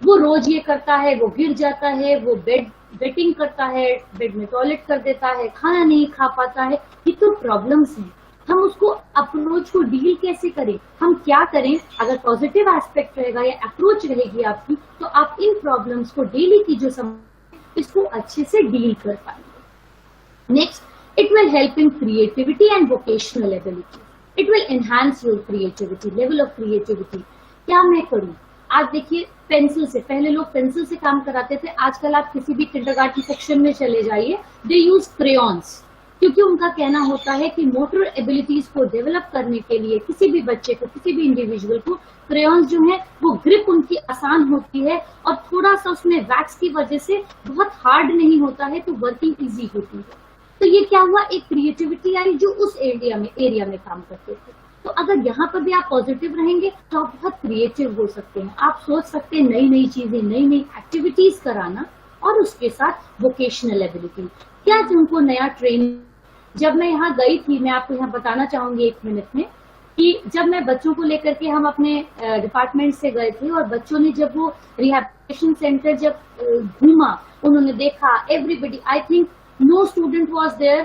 वो रोज ये करता है, वो गिर जाता है, वो बेटिंग करता है, बेड में टॉयलेट कर देता है, खाना नहीं खा पाता है, ये तो प्रॉब्लम्स हैं। हम उसको अप्रोच को डील कैसे करें, हम क्या करें। अगर पॉजिटिव एस्पेक्ट रहेगा या अप्रोच रहेगी आपकी, तो आप इन प्रॉब्लम्स को डेली की जो समस्या, इसको अच्छे से डील कर पाएंगे। Next, it will help in creativity and vocational ability. It will enhance your creativity, level of creativity. क्या मैं करूं? आज देखिए, पेंसिल से, पहले लोग पेंसिल से काम कराते थे, आजकल आप किसी भी किंडरगार्टन सेक्शन में चले जाइए, दे यूज क्रेयॉन्स, क्योंकि उनका कहना होता है कि मोटर एबिलिटीज को डेवलप करने के लिए किसी भी बच्चे को, किसी भी इंडिविजुअल को, क्रेयॉन्स जो है वो ग्रिप उनकी आसान होती है और थोड़ा सा उसमें वैक्स की वजह से बहुत हार्ड नहीं होता है, तो वर्किंग इजी होती है। तो ये क्या हुआ, एक क्रिएटिविटी आई जो उस एरिया में काम करते थे। तो अगर यहाँ पर भी आप पॉजिटिव रहेंगे तो आप बहुत क्रिएटिव हो सकते हैं, आप सोच सकते हैं नई नई चीजें, नई नई एक्टिविटीज कराना, और उसके साथ वोकेशनल एबिलिटी। क्या तुमको नया ट्रेनिंग, जब मैं यहाँ गई थी, मैं आपको यहाँ बताना चाहूंगी 1 मिनट में, कि जब मैं बच्चों को लेकर के हम अपने डिपार्टमेंट से गए थे और बच्चों ने जब वो रिहैबिलिटेशन सेंटर जब घूमा, उन्होंने देखा, everybody, I think no student was there,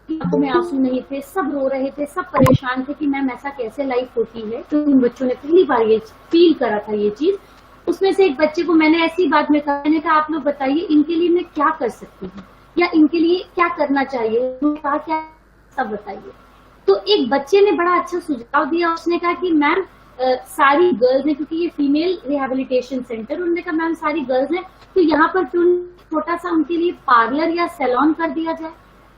आंखों में आंसू नहीं थे, सब रो रहे थे, सब परेशान थे कि मैम ऐसा कैसे लाइफ होती है। तो उन बच्चों ने पहली बार ये फील करा था ये चीज। उसमें से एक बच्चे को मैंने ऐसी बात में कहा, मैंने कहा आप लोग बताइए इनके लिए मैं क्या कर सकती हूँ या इनके लिए क्या करना चाहिए। उन्होंने कहा क्या, सब बताइए। तो एक बच्चे ने बड़ा अच्छा सुझाव दिया, उसने कहा कि मैम सारी गर्ल्स हैं, क्योंकि ये फीमेल रिहैबिलिटेशन सेंटर, उन्होंने कहा मैम सारी गर्ल्स हैं तो यहाँ पर क्यों छोटा सा उनके लिए पार्लर या सैलून कर दिया जाए।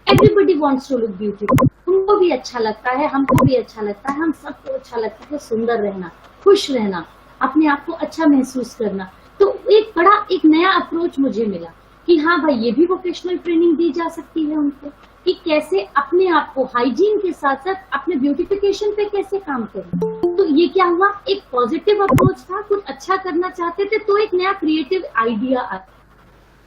Everybody wants to look beautiful, उनको भी अच्छा लगता है, हमको भी अच्छा लगता है, हम सबको अच्छा लगता है सुंदर रहना, खुश रहना, अपने आप को अच्छा महसूस करना। तो एक नया अप्रोच मुझे मिला कि हाँ भाई ये भी वोकेशनल ट्रेनिंग दी जा सकती है उनको, कि कैसे अपने आप को हाइजीन के साथ साथ अपने ब्यूटिफिकेशन पे कैसे काम करें। तो ये क्या हुआ, एक पॉजिटिव अप्रोच था, कुछ अच्छा करना चाहते थे तो एक नया क्रिएटिव आइडिया आया।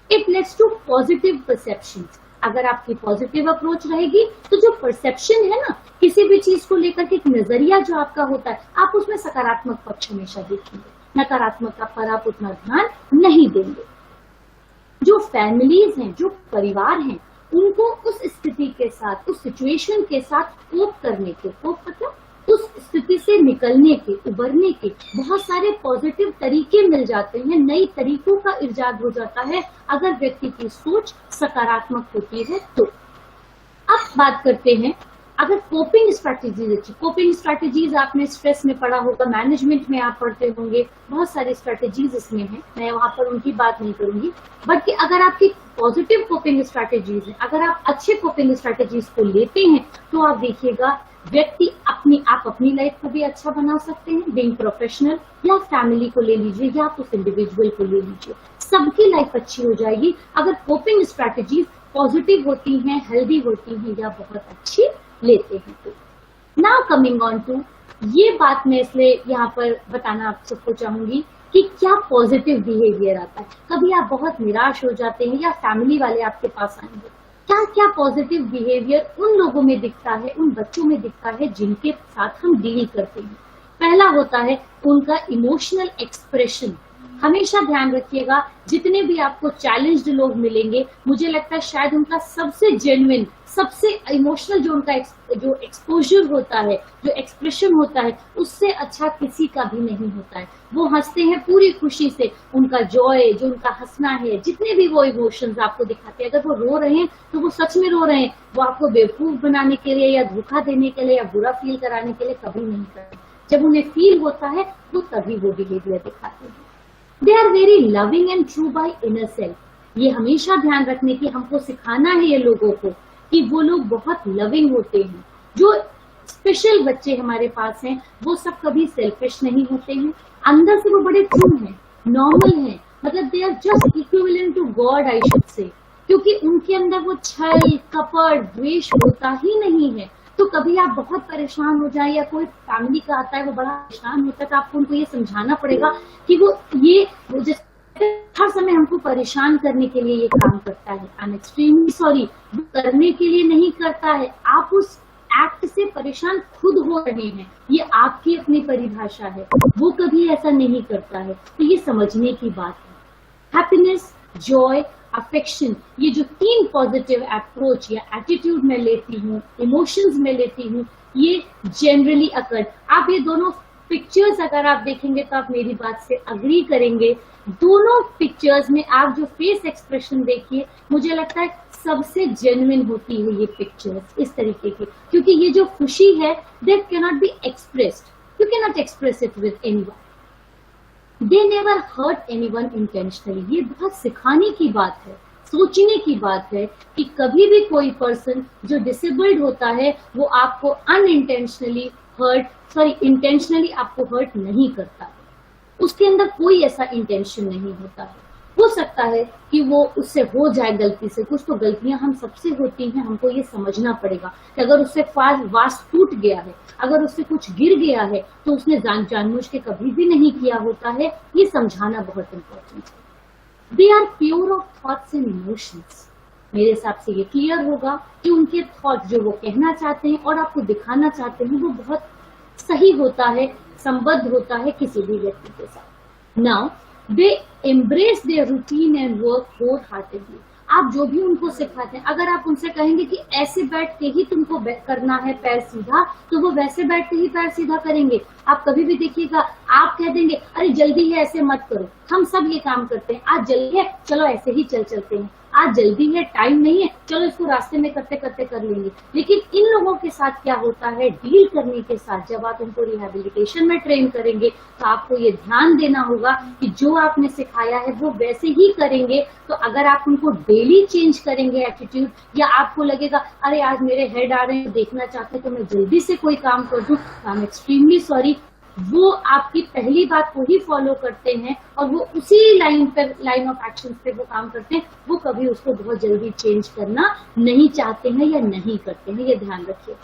It leads to positive perception. अगर आपकी पॉजिटिव अप्रोच रहेगी तो जो परसेप्शन है ना किसी भी चीज को लेकर के, एक नजरिया जो आपका होता है, आप उसमें सकारात्मक पक्ष हमेशा देखेंगे, नकारात्मक पर आप उतना ध्यान नहीं देंगे। जो फैमिलीज हैं, जो परिवार हैं, उनको उस स्थिति के साथ, उस सिचुएशन के साथ कोप करने के, कोप मतलब उस स्थिति से निकलने के, उबरने के बहुत सारे पॉजिटिव तरीके मिल जाते हैं, नई तरीकों का इजाद हो जाता है अगर व्यक्ति की सोच सकारात्मक होती है तो। अब बात करते हैं अगर कोपिंग स्ट्रैटेजीज अच्छी, कोपिंग स्ट्रैटेजीज आपने स्ट्रेस में पढ़ा होगा, मैनेजमेंट में आप पढ़ते होंगे, बहुत सारी स्ट्रैटेजीज इसमें हैं, मैं वहां पर उनकी बात नहीं करूंगी। बट कि अगर आपकी पॉजिटिव कोपिंग स्ट्रैटेजीज है, अगर आप अच्छे कोपिंग स्ट्रैटेजीज को लेते हैं तो आप देखिएगा व्यक्ति अपनी लाइफ को भी अच्छा बना सकते हैं, बीइंग प्रोफेशनल या फैमिली को ले लीजिए या तो इंडिविजुअल को ले लीजिए, सबकी लाइफ अच्छी हो जाएगी अगर कोपिंग स्ट्रैटेजीज पॉजिटिव होती हैं, हेल्दी होती हैं या बहुत अच्छी लेते हैं तो। नाउ कमिंग ऑन टू, ये बात मैं इसलिए यहाँ पर बताना आप सबको चाहूंगी कि क्या पॉजिटिव बिहेवियर आता है। कभी आप बहुत निराश हो जाते हैं या फैमिली वाले आपके पास आएंगे, क्या क्या पॉजिटिव बिहेवियर उन लोगों में दिखता है, उन बच्चों में दिखता है जिनके साथ हम डील करते हैं। पहला होता है उनका इमोशनल एक्सप्रेशन। हमेशा ध्यान रखिएगा, जितने भी आपको चैलेंज्ड लोग मिलेंगे, मुझे लगता है शायद उनका सबसे जेन्युइन, सबसे इमोशनल जो उनका जो एक्सपोजर होता है, जो एक्सप्रेशन होता है, उससे अच्छा किसी का भी नहीं होता है। वो हंसते हैं पूरी खुशी से, उनका जॉय, जो उनका हंसना है, जितने भी वो इमोशंस आपको दिखाते हैं, अगर वो रो रहे हैं तो वो सच में रो रहे हैं, वो आपको बेवकूफ बनाने के लिए या धोखा देने के लिए या बुरा फील कराने के लिए कभी नहीं करते। जब उन्हें फील होता है तो तभी वो बिहेवियर दिखाते हैं। They are very loving and true by inner self. ये हमेशा ध्यान रखने की हमको सिखाना है ये लोगों को कि वो लोग बहुत लविंग होते हैं। जो स्पेशल बच्चे हमारे पास हैं वो सब कभी सेल्फिश नहीं होते हैं, अंदर से वो बड़े ट्रू हैं, नॉर्मल हैं, मतलब they are just equivalent to God I should say, क्योंकि उनके अंदर वो छल, कपट, द्वेष होता ही नहीं है। तो कभी आप बहुत परेशान हो जाए या कोई फैमिली का आता है वो बड़ा परेशान होता है तो आपको उनको ये समझाना पड़ेगा कि वो हर समय हमको परेशान करने के लिए ये काम करता है। आई एम एक्सट्रीमली सॉरी, करने के लिए नहीं करता है, आप उस एक्ट से परेशान खुद हो रहे हैं, ये आपकी अपनी परिभाषा है, वो कभी ऐसा नहीं करता है। तो ये समझने की बात है। हैप्पीनेस, जॉय, अफेक्शन, ये जो 3 पॉजिटिव अप्रोच या एटीट्यूड में लेती हूँ, इमोशंस में लेती हूँ, ये जनरली अकर। आप ये दोनों पिक्चर्स अगर आप देखेंगे तो आप मेरी बात से अग्री करेंगे। दोनों पिक्चर्स में आप जो फेस एक्सप्रेशन देखिए, मुझे लगता है सबसे जेन्युइन होती है ये पिक्चर्स इस तरीके की, क्योंकि ये जो खुशी है that can not be expressed, you can not express it with anyone, they never hurt anyone intentionally. ये बहुत सिखाने की बात है, सोचने की बात है कि कभी भी कोई पर्सन जो डिसेबल्ड होता है वो आपको अनइंटेंशनली इंटेंशनली आपको हर्ट नहीं करता है, उसके अंदर कोई ऐसा इंटेंशन नहीं होता है। हो सकता है कि वो उससे हो जाए गलती से, कुछ तो गलतियां हम सबसे होती हैं, हमको ये समझना पड़ेगा कि अगर उससे वास टूट गया है, अगर उससे कुछ गिर गया है तो उसने जानबूझ के कभी भी नहीं किया होता है, ये समझाना बहुत इम्पोर्टेंट है। They are pure of thoughts and emotions. मेरे हिसाब से ये क्लियर होगा कि उनके थॉट जो वो कहना चाहते हैं और आपको दिखाना चाहते हैं वो बहुत सही होता है, संबद्ध होता है किसी भी व्यक्ति के साथ। Now they embrace their routine and work wholeheartedly. आप जो भी उनको सिखाते हैं, अगर आप उनसे कहेंगे कि ऐसे बैठ के ही तुमको करना है पैर सीधा, तो वो वैसे बैठ के ही पैर सीधा करेंगे। आप कभी भी देखिएगा, आप कह देंगे अरे जल्दी है ऐसे मत करो, हम सब ये काम करते हैं, आज जल्दी है चलो ऐसे ही चलते हैं, आज जल्दी है टाइम नहीं है चलो इसको रास्ते में करते करते कर लेंगे। लेकिन इन लोगों के साथ क्या होता है, डील करने के साथ जब आप उनको रिहैबिलिटेशन में ट्रेन करेंगे तो आपको ये ध्यान देना होगा कि जो आपने सिखाया है वो वैसे ही करेंगे। तो अगर आप उनको डेली चेंज करेंगे एटीट्यूड, या आपको लगेगा अरे आज मेरे हेड आ रहे हैं देखना चाहते हैं तो मैं जल्दी से कोई काम कर दूं, आई एम एक्सट्रीमली सॉरी, वो आपकी पहली बात को ही फॉलो करते हैं और वो उसी लाइन ऑफ एक्शन पे वो काम करते हैं, वो कभी उसको बहुत जल्दी चेंज करना नहीं चाहते हैं या नहीं करते हैं, ये ध्यान रखिए।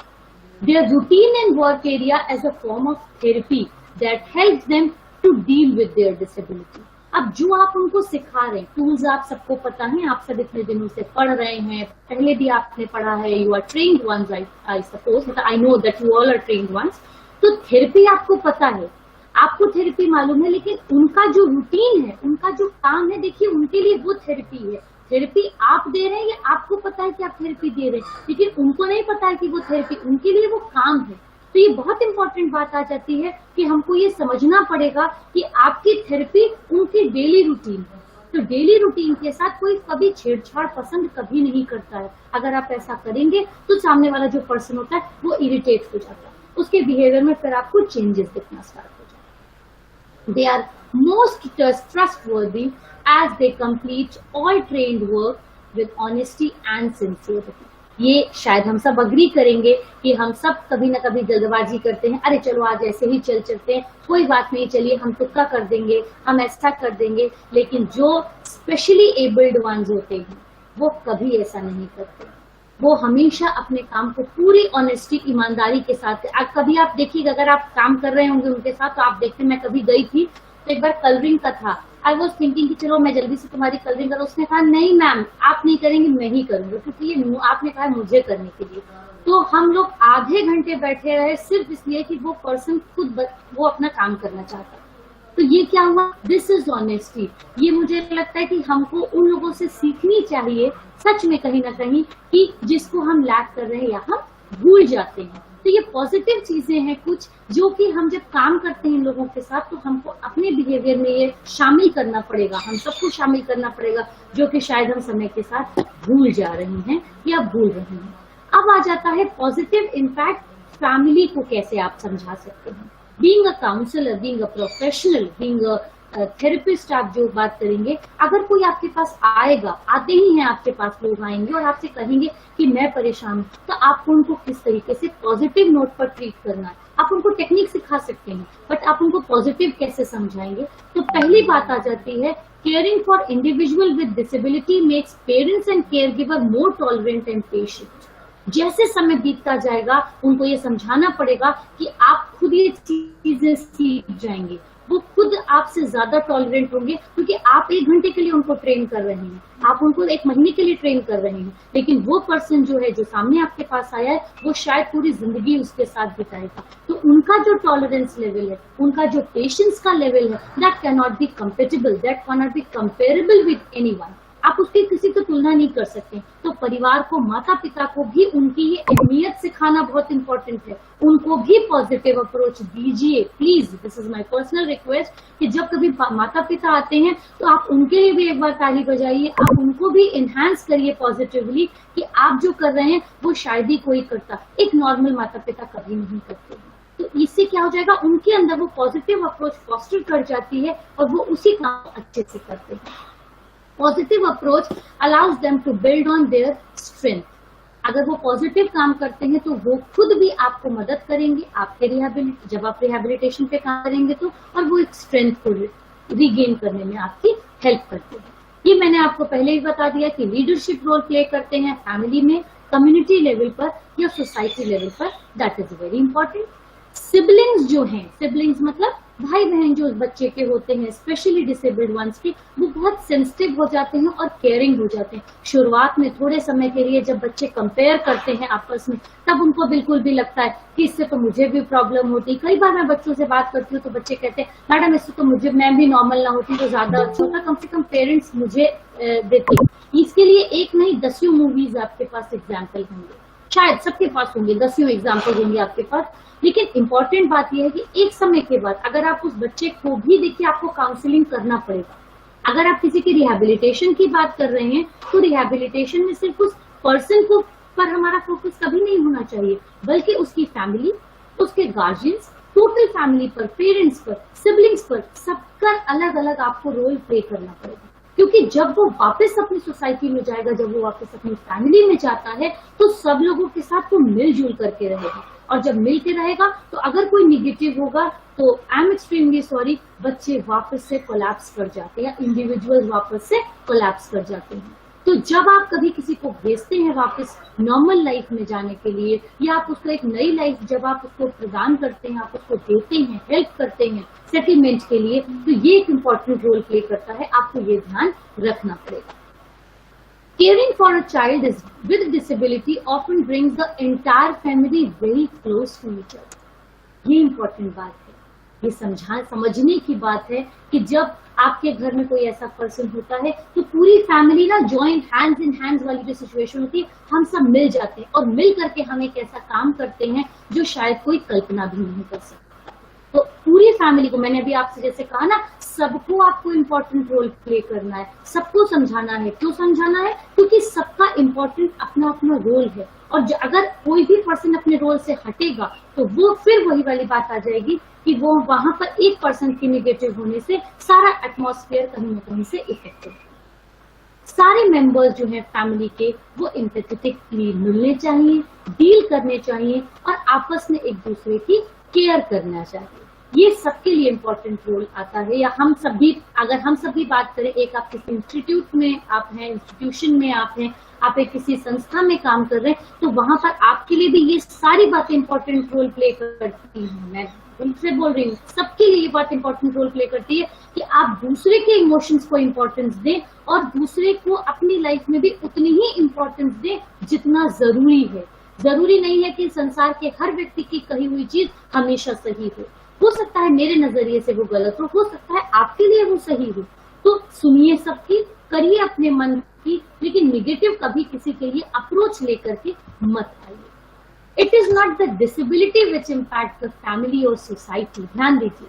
Their routine and work area as a form of therapy that helps them to deal with their disability. अब जो आप उनको सिखा रहे हैं, टूल्स आप सबको पता है, आप सब इतने दिनों से पढ़ रहे हैं, पहले भी आपने पढ़ा है, you are trained ones, I suppose, I know that you all are trained ones. तो थेरेपी आपको पता है, आपको थेरेपी मालूम है, लेकिन उनका जो रूटीन है, उनका जो काम है, देखिए उनके लिए वो थेरेपी है। थेरेपी आप दे रहे हैं, ये आपको पता है कि आप थेरेपी दे रहे हैं, लेकिन उनको नहीं पता है कि वो थेरेपी, उनके लिए वो काम है। तो ये बहुत इंपॉर्टेंट बात आ जाती है कि हमको ये समझना पड़ेगा कि आपकी थेरेपी उनकी डेली रूटीन है। तो डेली रूटीन के साथ कोई कभी छेड़छाड़ पसंद कभी नहीं करता है। अगर आप ऐसा करेंगे तो सामने वाला जो पर्सन होता है वो इरिटेट हो जाता है, उसके बिहेवियर में फिर आपको चेंजेस दिखना स्टार्ट हो जाए। They are most trustworthy as they complete all trained work with honesty and sincerity. ये शायद हम सब अग्री करेंगे कि हम सब कभी ना कभी जल्दबाजी करते हैं, अरे चलो आज ऐसे ही चलते हैं, कोई बात नहीं, चलिए हम तुक्का कर देंगे, हम ऐसा कर देंगे। लेकिन जो स्पेशली एबल्ड वंस होते हैं वो कभी ऐसा नहीं करते, वो हमेशा अपने काम को पूरी ऑनेस्टी, ईमानदारी के साथ। कभी आप देखिएगा, अगर आप काम कर रहे होंगे उनके साथ तो आप देखते, मैं कभी गई थी तो एक बार कलरिंग का था, आई वॉज थिंकिंग कि चलो मैं जल्दी से तुम्हारी कलरिंग करूँ। उसने कहा नहीं मैम आप नहीं करेंगे, मैं ही करूंगा, क्योंकि ये आपने कहा मुझे करने के लिए। तो हम लोग आधे घंटे बैठे रहे सिर्फ इसलिए कि वो पर्सन खुद वो अपना काम करना चाहता। तो ये क्या हुआ, दिस इज ऑनेस्टी। ये मुझे लगता है कि हमको उन लोगों से सीखनी चाहिए सच में कहीं ना कहीं, कि जिसको हम लैक कर रहे हैं या हम भूल जाते हैं। तो ये पॉजिटिव चीजें हैं कुछ, जो कि हम जब काम करते हैं इन लोगों के साथ तो हमको अपने बिहेवियर में ये शामिल करना पड़ेगा, हम सबको शामिल करना पड़ेगा, जो कि शायद हम समय के साथ भूल जा रहे हैं या भूल रहे हैं। अब आ जाता है पॉजिटिव इम्पैक्ट फैमिली को कैसे आप समझा सकते हैं। Being a counsellor, being a professional, being a therapist, आप जो बात करेंगे, अगर कोई आपके पास आएगा, आते ही हैं आपके पास लोग आएंगे और आपसे कहेंगे कि मैं परेशान हूं, तो आपको उनको किस तरीके से पॉजिटिव नोट पर ट्रीट करना है। आप उनको टेक्निक सिखा सकते हैं, बट आप उनको पॉजिटिव कैसे समझाएंगे। तो पहली बात आ जाती है, caring for individual with disability makes parents and care giver more tolerant and patient. जैसे समय बीतता जाएगा उनको ये समझाना पड़ेगा कि आप खुद ये चीजें सीख जाएंगे, वो खुद आपसे ज्यादा टॉलरेंट होंगे, क्योंकि आप 1 घंटे के लिए उनको ट्रेन कर रहे हैं, आप उनको 1 महीने के लिए ट्रेन कर रहे हैं, लेकिन वो पर्सन जो है, जो सामने आपके पास आया है, वो शायद पूरी जिंदगी उसके साथ बिताएगा। तो उनका जो टॉलरेंस लेवल है, उनका जो पेशेंस का लेवल है, that can not B compatible, that can not be comparable with anyone. आप उसकी किसी को तुलना नहीं कर सकते। तो परिवार को, माता पिता को भी उनकी ये अहमियत सिखाना बहुत इंपॉर्टेंट है, उनको भी पॉजिटिव अप्रोच दीजिए please. This is my personal request कि जब कभी माता पिता आते हैं तो आप उनके लिए भी एक बार ताली बजाइए, आप उनको भी एनहांस करिए पॉजिटिवली कि आप जो कर रहे हैं वो शायद ही कोई करता, एक नॉर्मल माता पिता कभी नहीं करते हैं। तो इससे क्या हो जाएगा, उनके अंदर वो पॉजिटिव अप्रोच फॉस्टर कर जाती है और वो उसी काम अच्छे से करते हैं। Positive approach allows them to build on their strength. अगर वो पॉजिटिव काम करते हैं तो वो खुद भी आपको मदद करेंगे, आपके जब आप रिहैबिलिटेशन पे काम करेंगे तो, और वो एक स्ट्रेंथ को रीगेन करने में आपकी हेल्प करते हैं। ये मैंने आपको पहले ही बता दिया कि लीडरशिप रोल प्ले करते हैं फैमिली में, कम्युनिटी लेवल पर या सोसाइटी लेवल पर, that is very important. Siblings जो हैं, सिबलिंग्स मतलब भाई बहन जो बच्चे के होते हैं, स्पेशली डिसेबल्ड वंस के, वो बहुत सेंसिटिव हो जाते हैं और केयरिंग हो जाते हैं। शुरुआत में थोड़े समय के लिए जब बच्चे कंपेयर करते हैं आपस में, तब उनको बिल्कुल भी लगता है कि इससे तो मुझे भी प्रॉब्लम होती। कई बार मैं बच्चों से बात करती हूँ तो बच्चे कहते हैं मैडम इससे तो मुझे, मैं भी नॉर्मल ना होती तो ज्यादा अच्छा होता, कम से कम पेरेंट्स मुझे देते। इसके लिए एक नहीं दसियों मूवीज आपके पास एग्जाम्पल होंगे, शायद सबके पास होंगे, दसियों एग्जाम्पल होंगे आपके पास। लेकिन इंपॉर्टेंट बात यह है कि एक समय के बाद अगर आप उस बच्चे को भी देखिए, आपको काउंसलिंग करना पड़ेगा। अगर आप किसी की रिहैबिलिटेशन की बात कर रहे हैं तो रिहैबिलिटेशन में सिर्फ उस पर्सन को पर हमारा फोकस कभी नहीं होना चाहिए, बल्कि उसकी फैमिली, उसके गार्जियंस, टोटल फैमिली पर, पेरेंट्स पर, सिबलिंग्स पर, सबका अलग अलग आपको रोल प्ले करना पड़ेगा। क्योंकि जब वो वापस अपनी सोसाइटी में जाएगा, जब वो वापस अपनी फैमिली में जाता है, तो सब लोगों के साथ वो मिलजुल करके रहेगा। और जब मिल के रहेगा तो अगर कोई निगेटिव होगा तो आई एम एक्सट्रीमली सॉरी, बच्चे वापस से कोलैप्स कर जाते हैं, इंडिविजुअल वापस से कोलैप्स कर जाते हैं। तो जब आप कभी किसी को भेजते हैं वापस नॉर्मल लाइफ में जाने के लिए, या आप उसको एक नई लाइफ जब आप उसको प्रदान करते हैं, आप उसको देते हैं, हेल्प करते हैं सेटलमेंट के लिए, तो ये एक इम्पॉर्टेंट रोल प्ले करता है। आपको ये ध्यान रखना पड़ेगा। Caring for a child with disability often brings the entire family very close to each other. ये इम्पोर्टेंट बात है, ये समझने की बात है कि जब आपके घर में कोई ऐसा पर्सन होता है तो पूरी फैमिली ना जॉइंट हैंड्स इन हैंड्स वाली जो सिचुएशन होती है, हम सब मिल जाते हैं और मिल करके हम एक ऐसा काम करते हैं जो शायद कोई कल्पना भी नहीं कर सकता। तो पूरी फैमिली को, मैंने अभी आपसे जैसे कहा ना, सबको आपको इम्पोर्टेंट रोल प्ले करना है, सबको समझाना है। क्यों समझाना है? क्योंकि सबका इम्पोर्टेंट अपना अपना रोल है। और अगर कोई भी पर्सन अपने रोल से हटेगा तो वो फिर वही वाली बात आ जाएगी कि वो वहां पर एक पर्सन के निगेटिव होने से सारा एटमॉस्फेयर कहीं ना कहीं से इफेक्टेड है। सारे मेंबर्स जो हैं फैमिली के, वो एम्पैथेटिकली मिलने चाहिए, डील करने चाहिए और आपस में एक दूसरे की केयर करना चाहिए। ये सबके लिए इम्पोर्टेंट रोल आता है। या हम सभी, अगर हम सभी बात करें, एक आप किसी इंस्टीट्यूट में आप हैं, इंस्टीट्यूशन में आप हैं, आप एक किसी संस्था में काम कर रहे हैं, तो वहां पर आपके लिए भी ये सारी बातें इम्पोर्टेंट रोल प्ले करती हैं। मैं उनसे बोल रही हूँ, सबके लिए ये बात इम्पोर्टेंट रोल प्ले करती है कि आप दूसरे के इमोशंस को इम्पोर्टेंस दें और दूसरे को अपनी लाइफ में भी उतनी ही इम्पोर्टेंस दें जितना जरूरी है। जरूरी नहीं है कि संसार के हर व्यक्ति की कही हुई चीज हमेशा सही हो सकता है मेरे नजरिए से वो गलत हो सकता है आपके लिए वो सही हो। तो सुनिए सबकी, करिए अपने मन की, लेकिन निगेटिव कभी किसी के लिए अप्रोच लेकर के मत आइए। It is not the disability which impact the family और सोसाइटी। ध्यान दीजिए,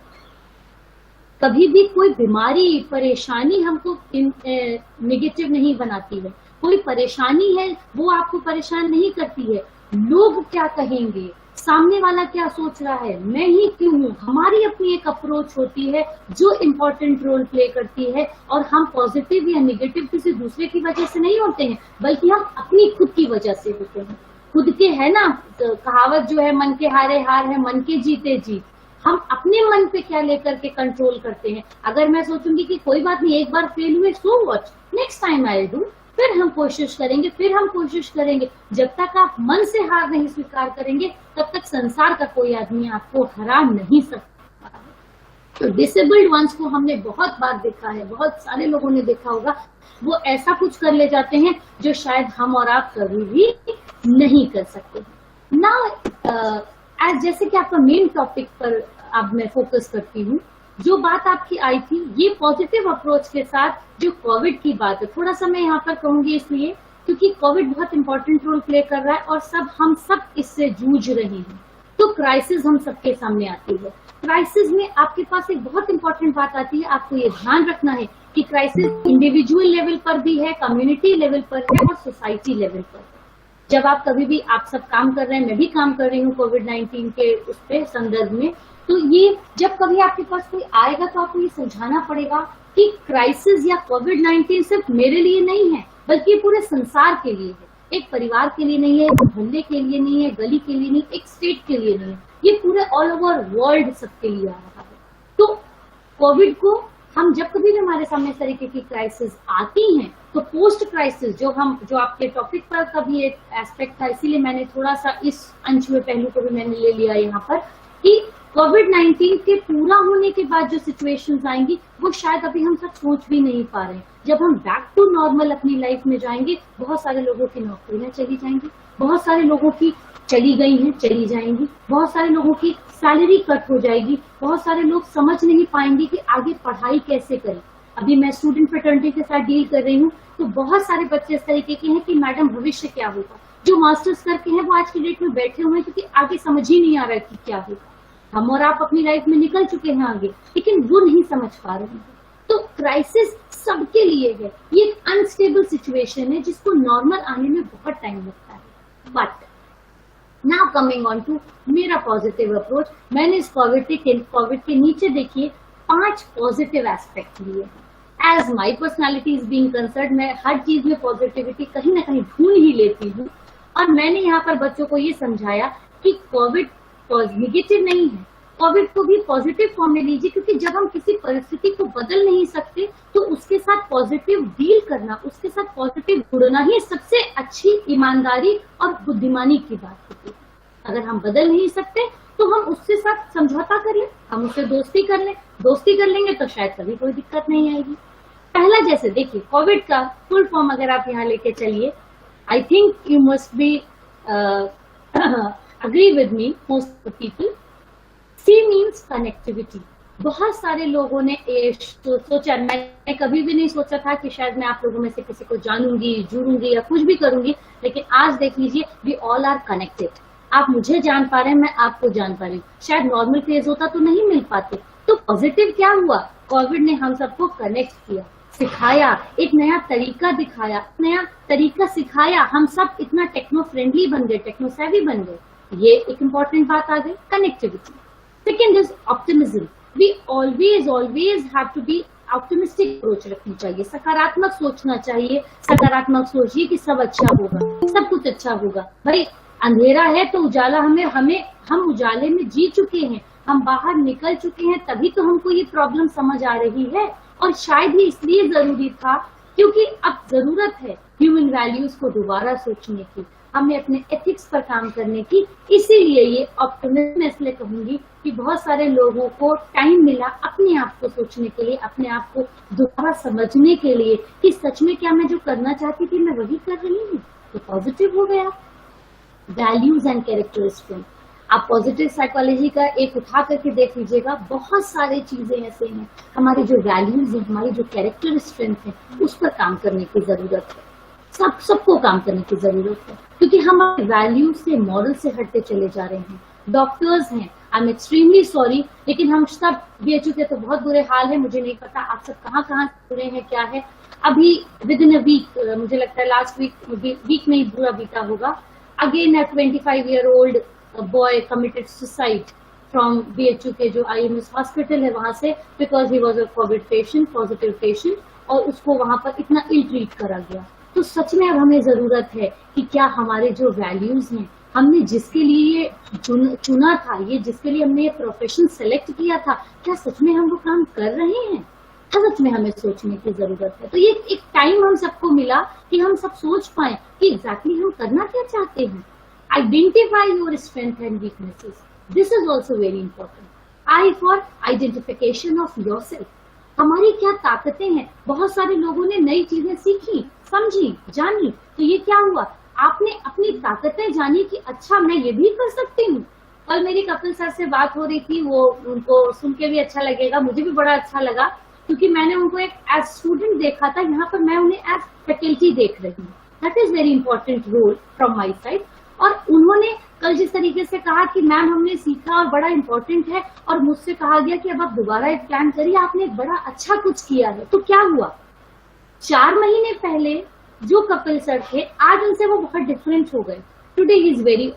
कभी भी कोई बीमारी, परेशानी हमको निगेटिव नहीं बनाती है। कोई परेशानी है वो आपको परेशान नहीं करती है। लोग क्या कहेंगे, सामने वाला क्या सोच रहा है, मैं ही क्यों हूँ, हमारी अपनी एक अप्रोच होती है जो इम्पोर्टेंट रोल प्ले करती है। और हम पॉजिटिव या निगेटिव किसी दूसरे की वजह से नहीं होते हैं, बल्कि हम अपनी खुद की वजह से होते हैं। खुद के, है ना कहावत जो है, मन के हारे हार है, मन के जीते जीत। हम अपने मन पे क्या लेकर के कंट्रोल करते हैं। अगर मैं सोचूंगी कि कोई बात नहीं, एक बार फेल हुए, so what, next time I do, फिर हम कोशिश करेंगे, फिर हम कोशिश करेंगे। जब तक आप मन से हार नहीं स्वीकार करेंगे, तब तक संसार का कोई आदमी आपको हरा नहीं सकता। तो डिसेबल्ड वंस को हमने बहुत बार देखा है, बहुत सारे लोगों ने देखा होगा, वो ऐसा कुछ कर ले जाते हैं जो शायद हम और आप कभी भी नहीं कर सकते। ना जैसे कि आपका मेन टॉपिक पर अब मैं फोकस करती हूँ, जो बात आपकी आई थी, ये पॉजिटिव अप्रोच के साथ जो कोविड की बात है, थोड़ा सा मैं यहाँ पर कहूंगी इसलिए क्योंकि कोविड बहुत इंपॉर्टेंट रोल प्ले कर रहा है और हम सब इससे जूझ रहे हैं। तो क्राइसिस हम सबके सामने आती है। क्राइसिस में आपके पास एक बहुत इंपॉर्टेंट बात आती है, आपको ये ध्यान रखना है कि क्राइसिस इंडिविजुअल लेवल पर भी है, कम्युनिटी लेवल पर है और सोसाइटी लेवल पर। जब आप कभी भी, आप सब काम कर रहे हैं, मैं भी काम कर रही हूँ कोविड-19 के उस पे संदर्भ में, तो ये जब कभी आपके पास कोई आएगा तो आपको ये समझाना पड़ेगा कि क्राइसिस या कोविड-19 सिर्फ मेरे लिए नहीं है, बल्कि पूरे संसार के लिए है। एक परिवार के लिए नहीं है, एक मोहल्ले के लिए नहीं है, गली के लिए नहीं, एक स्टेट के लिए नहीं है, ये पूरे ऑल ओवर वर्ल्ड सबके लिए आ रहा है। तो कोविड को हम जब कभी भी हमारे सामने इस तरीके की क्राइसिस आती हैं, तो पोस्ट क्राइसिस जो आपके टॉपिक पर का भी एक एस्पेक्ट था, इसीलिए मैंने थोड़ा सा इस अंश में पहलू को भी मैंने ले लिया यहाँ पर। कि कोविड-19 के पूरा होने के बाद जो सिचुएशंस आएंगी वो शायद अभी हम सब सोच भी नहीं पा रहे हैं। जब हम बैक टू नॉर्मल अपनी लाइफ में जाएंगे, बहुत सारे लोगों की नौकरियां चली जाएंगी, बहुत सारे लोगों की चली गई हैं, चली जाएंगी, बहुत सारे लोगों की सैलरी कट हो जाएगी, बहुत सारे लोग समझ नहीं पाएंगे कि आगे पढ़ाई कैसे करें। अभी मैं स्टूडेंट फ्रेटर्निटी के साथ डील कर रही हूँ, तो बहुत सारे बच्चे इस तरीके के हैं कि मैडम भविष्य क्या होगा। जो मास्टर्स करके हैं वो आज की डेट में बैठे हुए हैं क्योंकि आगे समझ ही नहीं आ रहा है कि क्या होगा। हम और आप अपनी लाइफ में निकल चुके हैं आगे, लेकिन वो नहीं समझ पा रहे हैं। तो क्राइसिस सबके लिए है, ये एक अनस्टेबल सिचुएशन है जिसको नॉर्मल आने में बहुत टाइम लगता है। But now coming on to मेरा पॉजिटिव अप्रोच, मैंने इस कोविड के नीचे देखिए 5 पॉजिटिव एस्पेक्ट लिए हैं। As my personality is being concern, मैं हर चीज में पॉजिटिविटी कहीं ना कहीं ढूंढ ही लेती हूँ, और मैंने यहाँ पर बच्चों को ये समझाया कि कोविड निगेटिव नहीं है, कोविड को भी पॉजिटिव फॉर्म में लीजिए, क्योंकि जब हम किसी परिस्थिति को बदल नहीं सकते तो उसके साथ पॉजिटिव डील करना, उसके साथ पॉजिटिव जुड़ना ही सबसे अच्छी ईमानदारी और बुद्धिमानी की बात होती है। अगर हम बदल नहीं सकते तो हम उसके साथ समझौता कर लें, हम उससे दोस्ती कर लें, दोस्ती कर लेंगे तो शायद कभी कोई दिक्कत नहीं आएगी। पहला जैसे देखिए कोविड का फुल फॉर्म अगर आप यहाँ लेके चलिए, I think you must be agree with me most of people, C means connectivity. बहुत सारे लोगों ने सोचा, मैंने कभी भी नहीं सोचा था कि शायद मैं आप लोगों में से किसी को जानूंगी, जुड़ूंगी या कुछ भी करूंगी, लेकिन आज देख लीजिए वी ऑल आर कनेक्टेड। आप मुझे जान पा रहे हैं, मैं आपको जान पा रही हूँ। शायद नॉर्मल फेज होता तो नहीं मिल पाते। तो पॉजिटिव क्या हुआ, कोविड ने हम सबको कनेक्ट किया, सिखाया, एक नया तरीका दिखाया, नया तरीका सिखाया, हम सब इतना टेक्नो फ्रेंडली बन गए, टेक्नो सेवी बन गए। ये एक इम्पॉर्टेंट बात आ गई, connectivity. Second is optimism. We always have to be optimistic approach रखनी चाहिए, सकारात्मक सोचना चाहिए। सकारात्मक सोचिए कि सब अच्छा होगा, सब कुछ अच्छा होगा। भाई अंधेरा है तो उजाला हम उजाले में जी चुके हैं, हम बाहर निकल चुके हैं, तभी तो हमको ये प्रॉब्लम समझ आ रही है। और शायद ही इसलिए जरूरी था क्योंकि अब जरूरत है ह्यूमन वैल्यूज को दोबारा सोचने की, हमें अपने एथिक्स पर काम करने की। इसीलिए ये ऑप्टिमिज्म इसलिए कहूंगी कि बहुत सारे लोगों को टाइम मिला अपने आप को सोचने के लिए, अपने आप को दोबारा समझने के लिए कि सच में क्या मैं जो करना चाहती थी मैं वही कर रही हूँ, तो पॉजिटिव हो गया। वैल्यूज एंड कैरेक्टरिस्टिक्स, आप पॉजिटिव साइकोलॉजी का एक उठा करके देख लीजिएगा, बहुत सारी चीजें ऐसे हैं, हमारी जो वैल्यूज है, हमारी जो कैरेक्टर स्ट्रेंथ है, उस पर काम करने की जरूरत है। सबको काम करने की जरूरत है, क्योंकि हम वैल्यूज से, मॉरल से हटते चले जा रहे हैं। डॉक्टर्स हैं, आई एम एक्सट्रीमली सॉरी, लेकिन हम सब बीएचयू के तो बहुत बुरे हाल है। मुझे नहीं पता आप सब कहाँ जुड़े हैं, क्या है। अभी विद इन अ वीक, मुझे लगता है लास्ट वीक में ही पूरा बीता होगा, again a 25-year-old boy committed suicide from BHU के जो IMS हॉस्पिटल है वहां से, because he was a Covid patient, positive patient, और उसको वहां पर इतना इल ट्रीट करा गया। तो सच में अब हमें जरूरत है कि क्या हमारे जो वैल्यूज हैं, हमने जिसके लिए चुना था, ये जिसके लिए हमने ये प्रोफेशन सेलेक्ट किया था, क्या सच में हम वो काम कर रहे हैं? सच में हमें सोचने की जरूरत है। तो ये एक टाइम हम सबको मिला कि हम सब सोच पाए कि एग्जैक्टली हम करना क्या चाहते हैं। Identify your strength and weaknesses, this is also very important. I for identification of your self, हमारी क्या ताकतें हैं। बहुत सारे लोगों ने नई चीजें सीखी, समझी, जानी, तो ये क्या हुआ, आपने अपनी ताकतें जानी कि अच्छा मैं ये भी कर सकती हूँ। कल मेरी कपिल सर से बात हो रही थी, वो उनको सुन के भी अच्छा लगेगा, मुझे भी बड़ा अच्छा लगा, क्योंकि मैंने उनको एक एज स्टूडेंट देखा था, यहाँ पर मैं उन्हें एज फैकल्टी देख रही हूँ। That is very important role from my side. और उन्होंने कल जिस तरीके से कहा कि मैम हमने सीखा और बड़ा इंपॉर्टेंट है, और मुझसे कहा गया कि अब आप दोबारा एक प्लान करिए, आपने एक बड़ा अच्छा कुछ किया है। तो क्या हुआ, 4 महीने पहले जो कपिल सर थे, आज उनसे वो बहुत डिफरेंट हो गए। Today he is very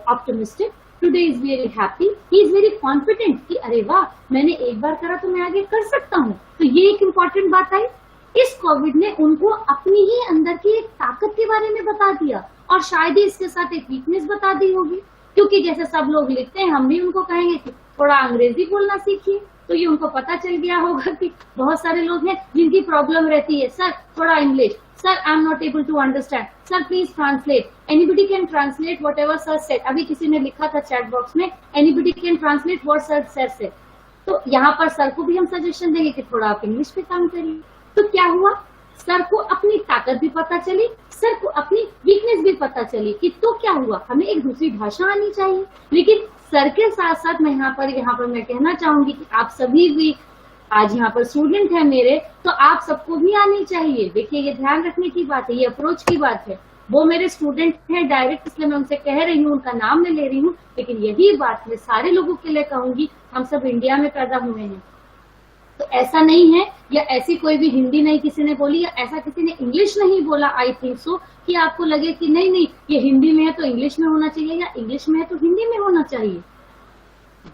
optimistic, today is very happy, he is very confident कि अरे वाह, मैंने एक बार करा तो मैं आगे कर सकता हूँ। तो ये एक इम्पॉर्टेंट बात आई। इस कोविड ने उनको अपनी ही अंदर की एक ताकत के बारे में बता दिया, और शायद ही इसके साथ एक वीकनेस बता दी होगी, क्योंकि जैसे सब लोग लिखते हैं, हम भी उनको कहेंगे कि थोड़ा अंग्रेजी बोलना सीखिए। तो ये उनको पता चल गया होगा कि बहुत सारे लोग हैं जिनकी प्रॉब्लम रहती है, सर थोड़ा English, sir I am not able to understand, sir please translate, anybody can translate whatever sir said. अभी किसी ने लिखा था चैट बॉक्स में, anybody can translate what sir said. तो यहाँ पर सर को भी हम सजेशन देंगे कि थोड़ा आप इंग्लिश पे काम करिए। तो क्या हुआ, सर को अपनी ताकत भी पता चली, सर को अपनी वीकनेस भी पता चली कि तो क्या हुआ, हमें एक दूसरी भाषा आनी चाहिए। लेकिन सर के साथ साथ मैं यहाँ पर मैं कहना चाहूंगी कि आप सभी भी आज यहाँ पर स्टूडेंट है मेरे, तो आप सबको भी आनी चाहिए। देखिए ये ध्यान रखने की बात है, ये अप्रोच की बात है। वो मेरे स्टूडेंट हैं डायरेक्ट, इसलिए मैं उनसे कह रही हूँ, उनका नाम मैं ले रही हूँ, लेकिन यही बात मैं सारे लोगों के लिए कहूंगी, हम सब इंडिया में पैदा हुए हैं। तो ऐसा नहीं है, या ऐसी कोई भी हिंदी नहीं किसी ने बोली, या ऐसा किसी ने इंग्लिश नहीं बोला, आई थिंक सो, कि आपको लगे कि नहीं नहीं ये हिंदी में है तो इंग्लिश में होना चाहिए, या इंग्लिश में है तो हिंदी में होना चाहिए।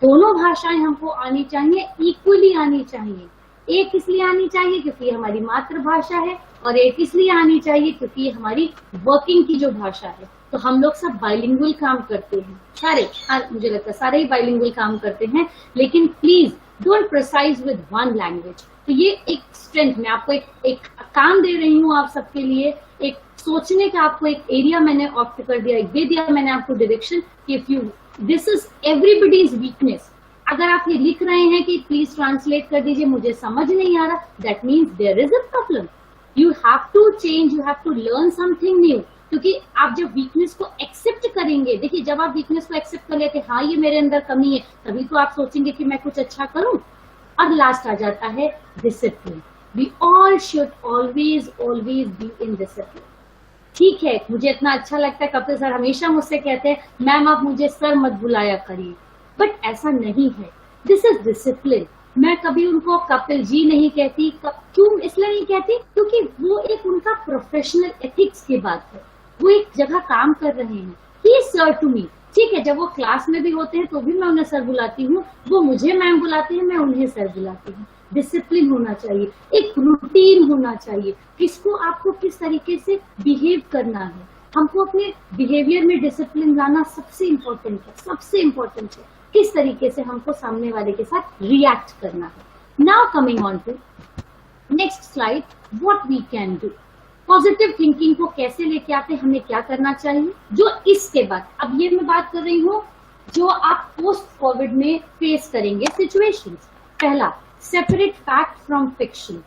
दोनों भाषाएं हमको आनी चाहिए, इक्वली आनी चाहिए। एक इसलिए आनी चाहिए क्योंकि ये हमारी मातृभाषा है, और एक इसलिए आनी चाहिए क्योंकि ये हमारी वर्किंग की जो भाषा है। तो हम लोग सब बाइलिंगुअल काम करते हैं, सारे, मुझे लगता है सारे ही बाइलिंगुअल काम करते हैं, लेकिन please don't precise with one language. तो ये एक स्ट्रेंथ, मैं आपको एक काम दे रही हूँ आप सबके लिए, एक सोचने का आपको एक एरिया मैंने ऑप्ट कर दिया, एक दे दिया मैंने आपको डायरेक्शन कि if you, this is everybody's weakness. अगर आप ये लिख रहे हैं कि प्लीज ट्रांसलेट कर दीजिए, मुझे समझ नहीं आ रहा, that means there is a problem. You have to change, you have to learn something new. क्योंकि आप जब वीकनेस को एक्सेप्ट करेंगे, देखिए जब आप वीकनेस को एक्सेप्ट कर लेते हैं, हाँ ये मेरे अंदर कमी है, तभी तो आप सोचेंगे कि मैं कुछ अच्छा करूं। और लास्ट आ जाता है discipline. We all should always always be in discipline. ठीक है, मुझे इतना अच्छा लगता है, कपिल सर हमेशा मुझसे कहते हैं मैम आप मुझे सर मत बुलाया करिए, बट ऐसा नहीं है। This is discipline. मैं कभी उनको कपिल जी नहीं कहती, क्यों इसलिए नहीं कहती, क्योंकि वो एक उनका प्रोफेशनल एथिक्स की बात है, वो एक जगह काम कर रहे हैं। ही सर टू मी, ठीक है, जब वो क्लास में भी होते हैं तो भी मैं उन्हें सर बुलाती हूँ, वो मुझे मैम बुलाते हैं, मैं उन्हें सर बुलाती हूँ। डिसिप्लिन होना चाहिए, एक रूटीन होना चाहिए, किसको आपको किस तरीके से बिहेव करना है। हमको अपने बिहेवियर में डिसिप्लिन लाना सबसे इम्पोर्टेंट है, सबसे इम्पोर्टेंट है, किस तरीके से हमको सामने वाले के साथ रिएक्ट करना है। Now coming on to next slide, what we can do. Positive thinking को कैसे लेके आते, हमें क्या करना चाहिए। जो इसके बाद, अब ये मैं बात कर रही हूँ जो आप पोस्ट कोविड में फेस करेंगे सिचुएशंस। पहला, separate fact from fiction.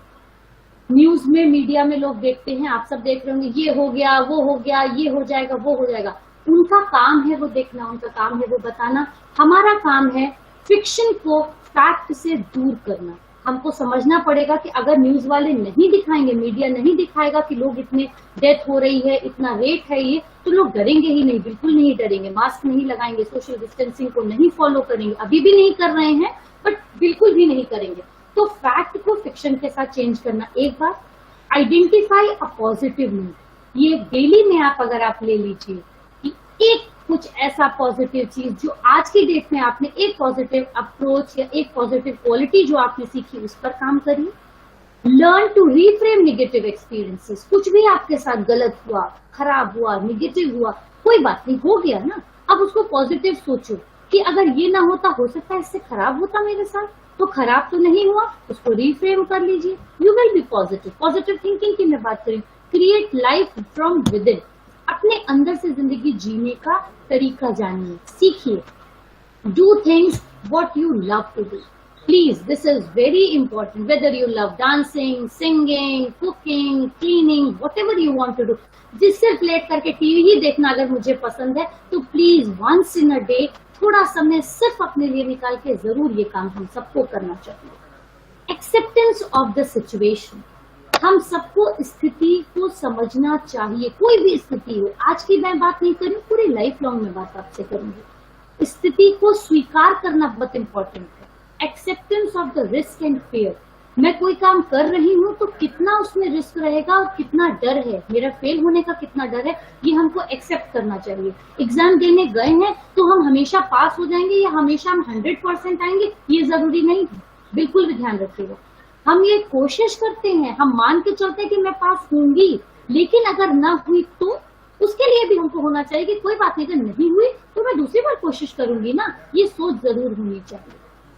News में, मीडिया में लोग देखते हैं, आप सब देख रहे होंगे, ये हो गया, वो हो गया, ये हो जाएगा, वो हो जाएगा। उनका काम है वो देखना, उनका काम है वो बताना। हमारा काम है फिक्शन को फैक्ट से दूर करना। हमको समझना पड़ेगा कि अगर न्यूज वाले नहीं दिखाएंगे, मीडिया नहीं दिखाएगा कि लोग इतने डेथ हो रही है, इतना रेट है ये, तो लोग डरेंगे ही नहीं, बिल्कुल नहीं डरेंगे, मास्क नहीं लगाएंगे, सोशल डिस्टेंसिंग को नहीं फॉलो करेंगे, अभी भी नहीं कर रहे हैं, बट बिल्कुल भी नहीं करेंगे। तो फैक्ट को फिक्शन के साथ चेंज करना एक बात। आइडेंटिफाई अ पॉजिटिव न्यूज, ये डेली में आप अगर आप ले लीजिए कि एक कुछ ऐसा पॉजिटिव चीज जो आज की डेट में आपने एक पॉजिटिव अप्रोच या एक पॉजिटिव क्वालिटी जो आपने सीखी उस पर काम करिए। Learn to reframe negative experiences. कुछ भी आपके साथ गलत हुआ, खराब हुआ, नेगेटिव हुआ, कोई बात नहीं, हो गया ना, अब उसको पॉजिटिव सोचो कि अगर ये ना होता, हो सकता है इससे खराब होता मेरे साथ, तो खराब तो नहीं हुआ, उसको रीफ्रेम कर लीजिए, you will be positive. Positive thinking की मैं बात करूं, create life from within. अपने अंदर से जिंदगी जीने का तरीका जानिए, सीखिए। Do things what you love to do. Please, this is very important, whether you love dancing, singing, cooking, cleaning, whatever you want to do. जिससे प्लेट करके टीवी ही देखना अगर मुझे पसंद है, तो please once in a day थोड़ा समय सिर्फ अपने लिए निकाल के जरूर ये काम हम सबको करना चाहिए। एक्सेप्टेंस ऑफ द सिचुएशन, हम सबको स्थिति को समझना चाहिए, कोई भी स्थिति हो। आज की मैं बात नहीं करूँ, पूरी लाइफ लॉन्ग में बात आपसे करूंगी। स्थिति को स्वीकार करना बहुत इंपॉर्टेंट है। Acceptance of the risk and fair, मैं कोई काम कर रही हूँ तो कितना उसमें रिस्क रहेगा और कितना डर है, मेरा फेल होने का कितना डर है, ये हमको एक्सेप्ट करना चाहिए। एग्जाम देने गए हैं तो हम हमेशा पास हो जाएंगे या हमेशा हम 100% आएंगे, ये जरूरी नहीं, बिल्कुल भी ध्यान रखिएगा। हम ये कोशिश करते हैं, हम मान के चलते हैं कि मैं पास होंगी, लेकिन अगर ना हुई तो उसके लिए भी हमको होना चाहिए कि कोई बात नहीं, अगर नहीं हुई तो मैं दूसरी बार कोशिश करूंगी ना, ये सोच जरूर होनी चाहिए।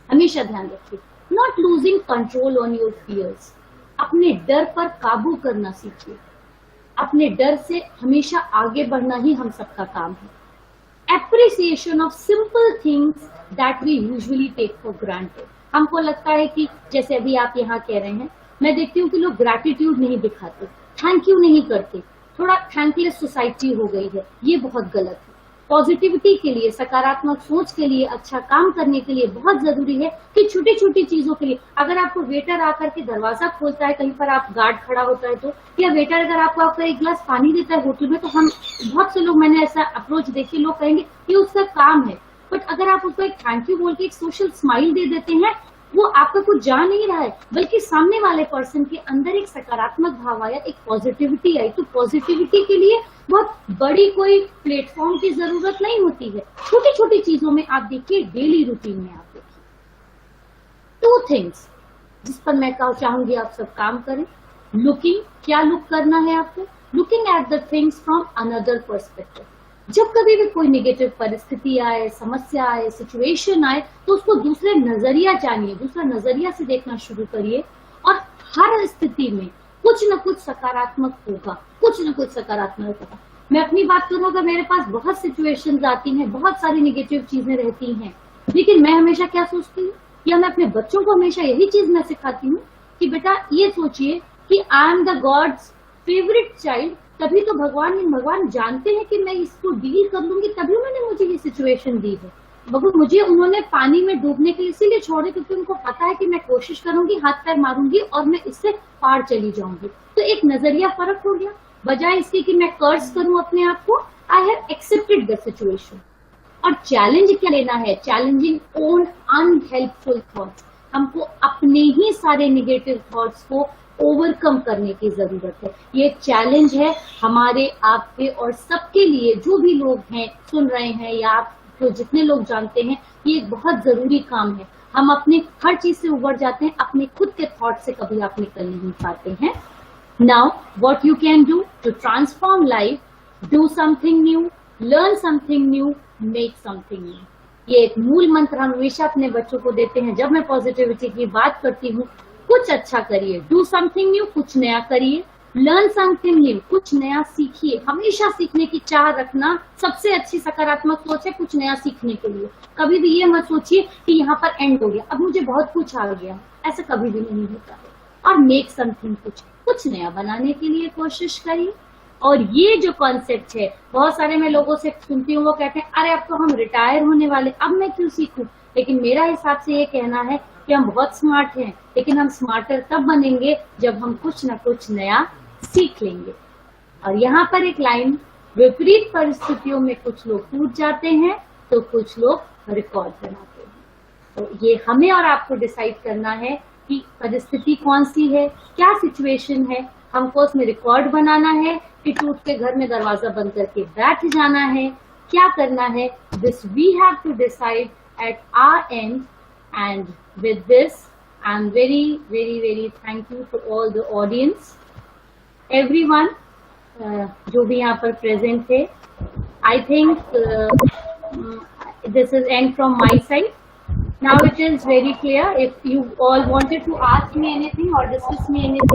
हमेशा ध्यान रखिए। Not losing control on your fears, अपने डर पर काबू करना सीखिए। अपने डर से हमेशा आगे बढ़ना ही हम सबका काम है। Appreciation of simple things that we usually take for granted. हमको लगता है कि जैसे अभी आप यहाँ कह रहे हैं, मैं देखती हूँ कि लोग ग्रैटिट्यूड नहीं दिखाते, थैंक यू नहीं करते, थोड़ा थैंकलेस सोसाइटी हो गई है। ये बहुत गलत है। पॉजिटिविटी के लिए, सकारात्मक सोच के लिए, अच्छा काम करने के लिए बहुत जरूरी है कि छोटी छोटी चीजों के लिए, अगर आपको वेटर आकर के दरवाजा खोलता है, कहीं पर आप गार्ड खड़ा होता है तो, या वेटर अगर आपको आकर एक गिलास पानी देता है होटल में, तो हम बहुत से लोग, मैंने ऐसा अप्रोच देखे, लोग कहेंगे कि उसका काम है। बट अगर आप उसको एक थैंक यू बोल के एक सोशल स्माइल दे देते हैं, वो आपका कुछ जा नहीं रहा है, बल्कि सामने वाले पर्सन के अंदर एक सकारात्मक भाव आया, एक पॉजिटिविटी आई। तो पॉजिटिविटी के लिए बहुत बड़ी कोई प्लेटफॉर्म की जरूरत नहीं होती है। छोटी छोटी चीजों में आप देखिए, डेली रूटीन में आप देखिए। 2 थिंग्स जिस पर मैं चाहूंगी आप सब काम करें। लुकिंग, क्या लुक करना है आपको? Looking at the things from another perspective. जब कभी भी कोई नेगेटिव परिस्थिति आए, समस्या आए, सिचुएशन आए, तो उसको दूसरे नजरिया जानिए, दूसरा नजरिया से देखना शुरू करिए। और हर स्थिति में कुछ न कुछ सकारात्मक होगा, कुछ न कुछ सकारात्मक होगा। मैं अपनी बात करूं, अगर मेरे पास बहुत सिचुएशंस आती हैं, बहुत सारी नेगेटिव चीजें रहती हैं, लेकिन मैं हमेशा क्या सोचती हूँ, या मैं अपने बच्चों को हमेशा यही चीज मैं सिखाती हूँ कि बेटा ये सोचिए कि I am the gods favourite child. तभी तो भगवान जानते हैं कि मैं इसको डील कर लूंगी, तभी उन्होंने मुझे ये सिचुएशन दी है। मुझे उन्होंने पानी में डूबने के लिए इसीलिए छोड़े क्योंकि उनको पता है कि मैं कोशिश करूंगी, हाथ पैर मारूंगी और मैं इससे पार चली जाऊंगी। तो एक नजरिया फर्क हो गया। बजाय इसके कि मैं कर्ज करूं अपने आप को, I have accepted the situation. और चैलेंज क्या लेना है? Challenging own unhelpful thoughts. हमको अपने ही सारे नेगेटिव थॉट्स को ओवरकम करने की जरूरत है। ये चैलेंज है हमारे, आपके और सबके लिए, जो भी लोग हैं सुन रहे हैं या आप तो जितने लोग जानते हैं, ये एक बहुत जरूरी काम है। हम अपने हर चीज से उबर जाते हैं, अपने खुद के थॉट से कभी आप निकल नहीं पाते हैं। Now what you can do to transform life, do something new, learn something new, make something new. ये एक मूल मंत्र हम हमेशा अपने बच्चों को देते हैं। जब मैं पॉजिटिविटी की बात करती हूँ, कुछ अच्छा करिए, डू समथिंग न्यू, कुछ नया करिए, लर्न समथिंग न्यू, कुछ नया सीखिए। हमेशा सीखने की चाह रखना सबसे अच्छी सकारात्मक सोच है, कुछ नया सीखने के लिए। कभी भी ये मत सोचिए कि यहाँ पर एंड हो गया, अब मुझे बहुत कुछ आ गया, ऐसा कभी भी नहीं होता है। और मेक समथिंग, कुछ नया बनाने के लिए कोशिश करिए। और ये जो कॉन्सेप्ट है, बहुत सारे मैं लोगों से सुनती हूँ, वो कहते हैं अरे अब तो हम रिटायर होने वाले, अब मैं क्यों सीखूं। लेकिन मेरा हिसाब से ये कहना है कि हम बहुत स्मार्ट हैं, लेकिन हम स्मार्टर तब बनेंगे जब हम कुछ न कुछ नया सीख लेंगे। और यहाँ पर एक लाइन, विपरीत परिस्थितियों में कुछ लोग टूट जाते हैं तो कुछ लोग रिकॉर्ड बनाते हैं। तो ये हमें और आपको डिसाइड करना है कि परिस्थिति कौन सी है, क्या सिचुएशन है, हमको उसमें रिकॉर्ड बनाना है कि टूट के घर में दरवाजा बंद करके बैठ जाना है, क्या करना है। This we have to decide at our end. And with this I am very very very thank you to all the audience, everyone जो भी यहाँ पर प्रेजेंट थे। I think this is end from my side. Now it is very clear. If you all wanted to ask me anything or discuss me anything,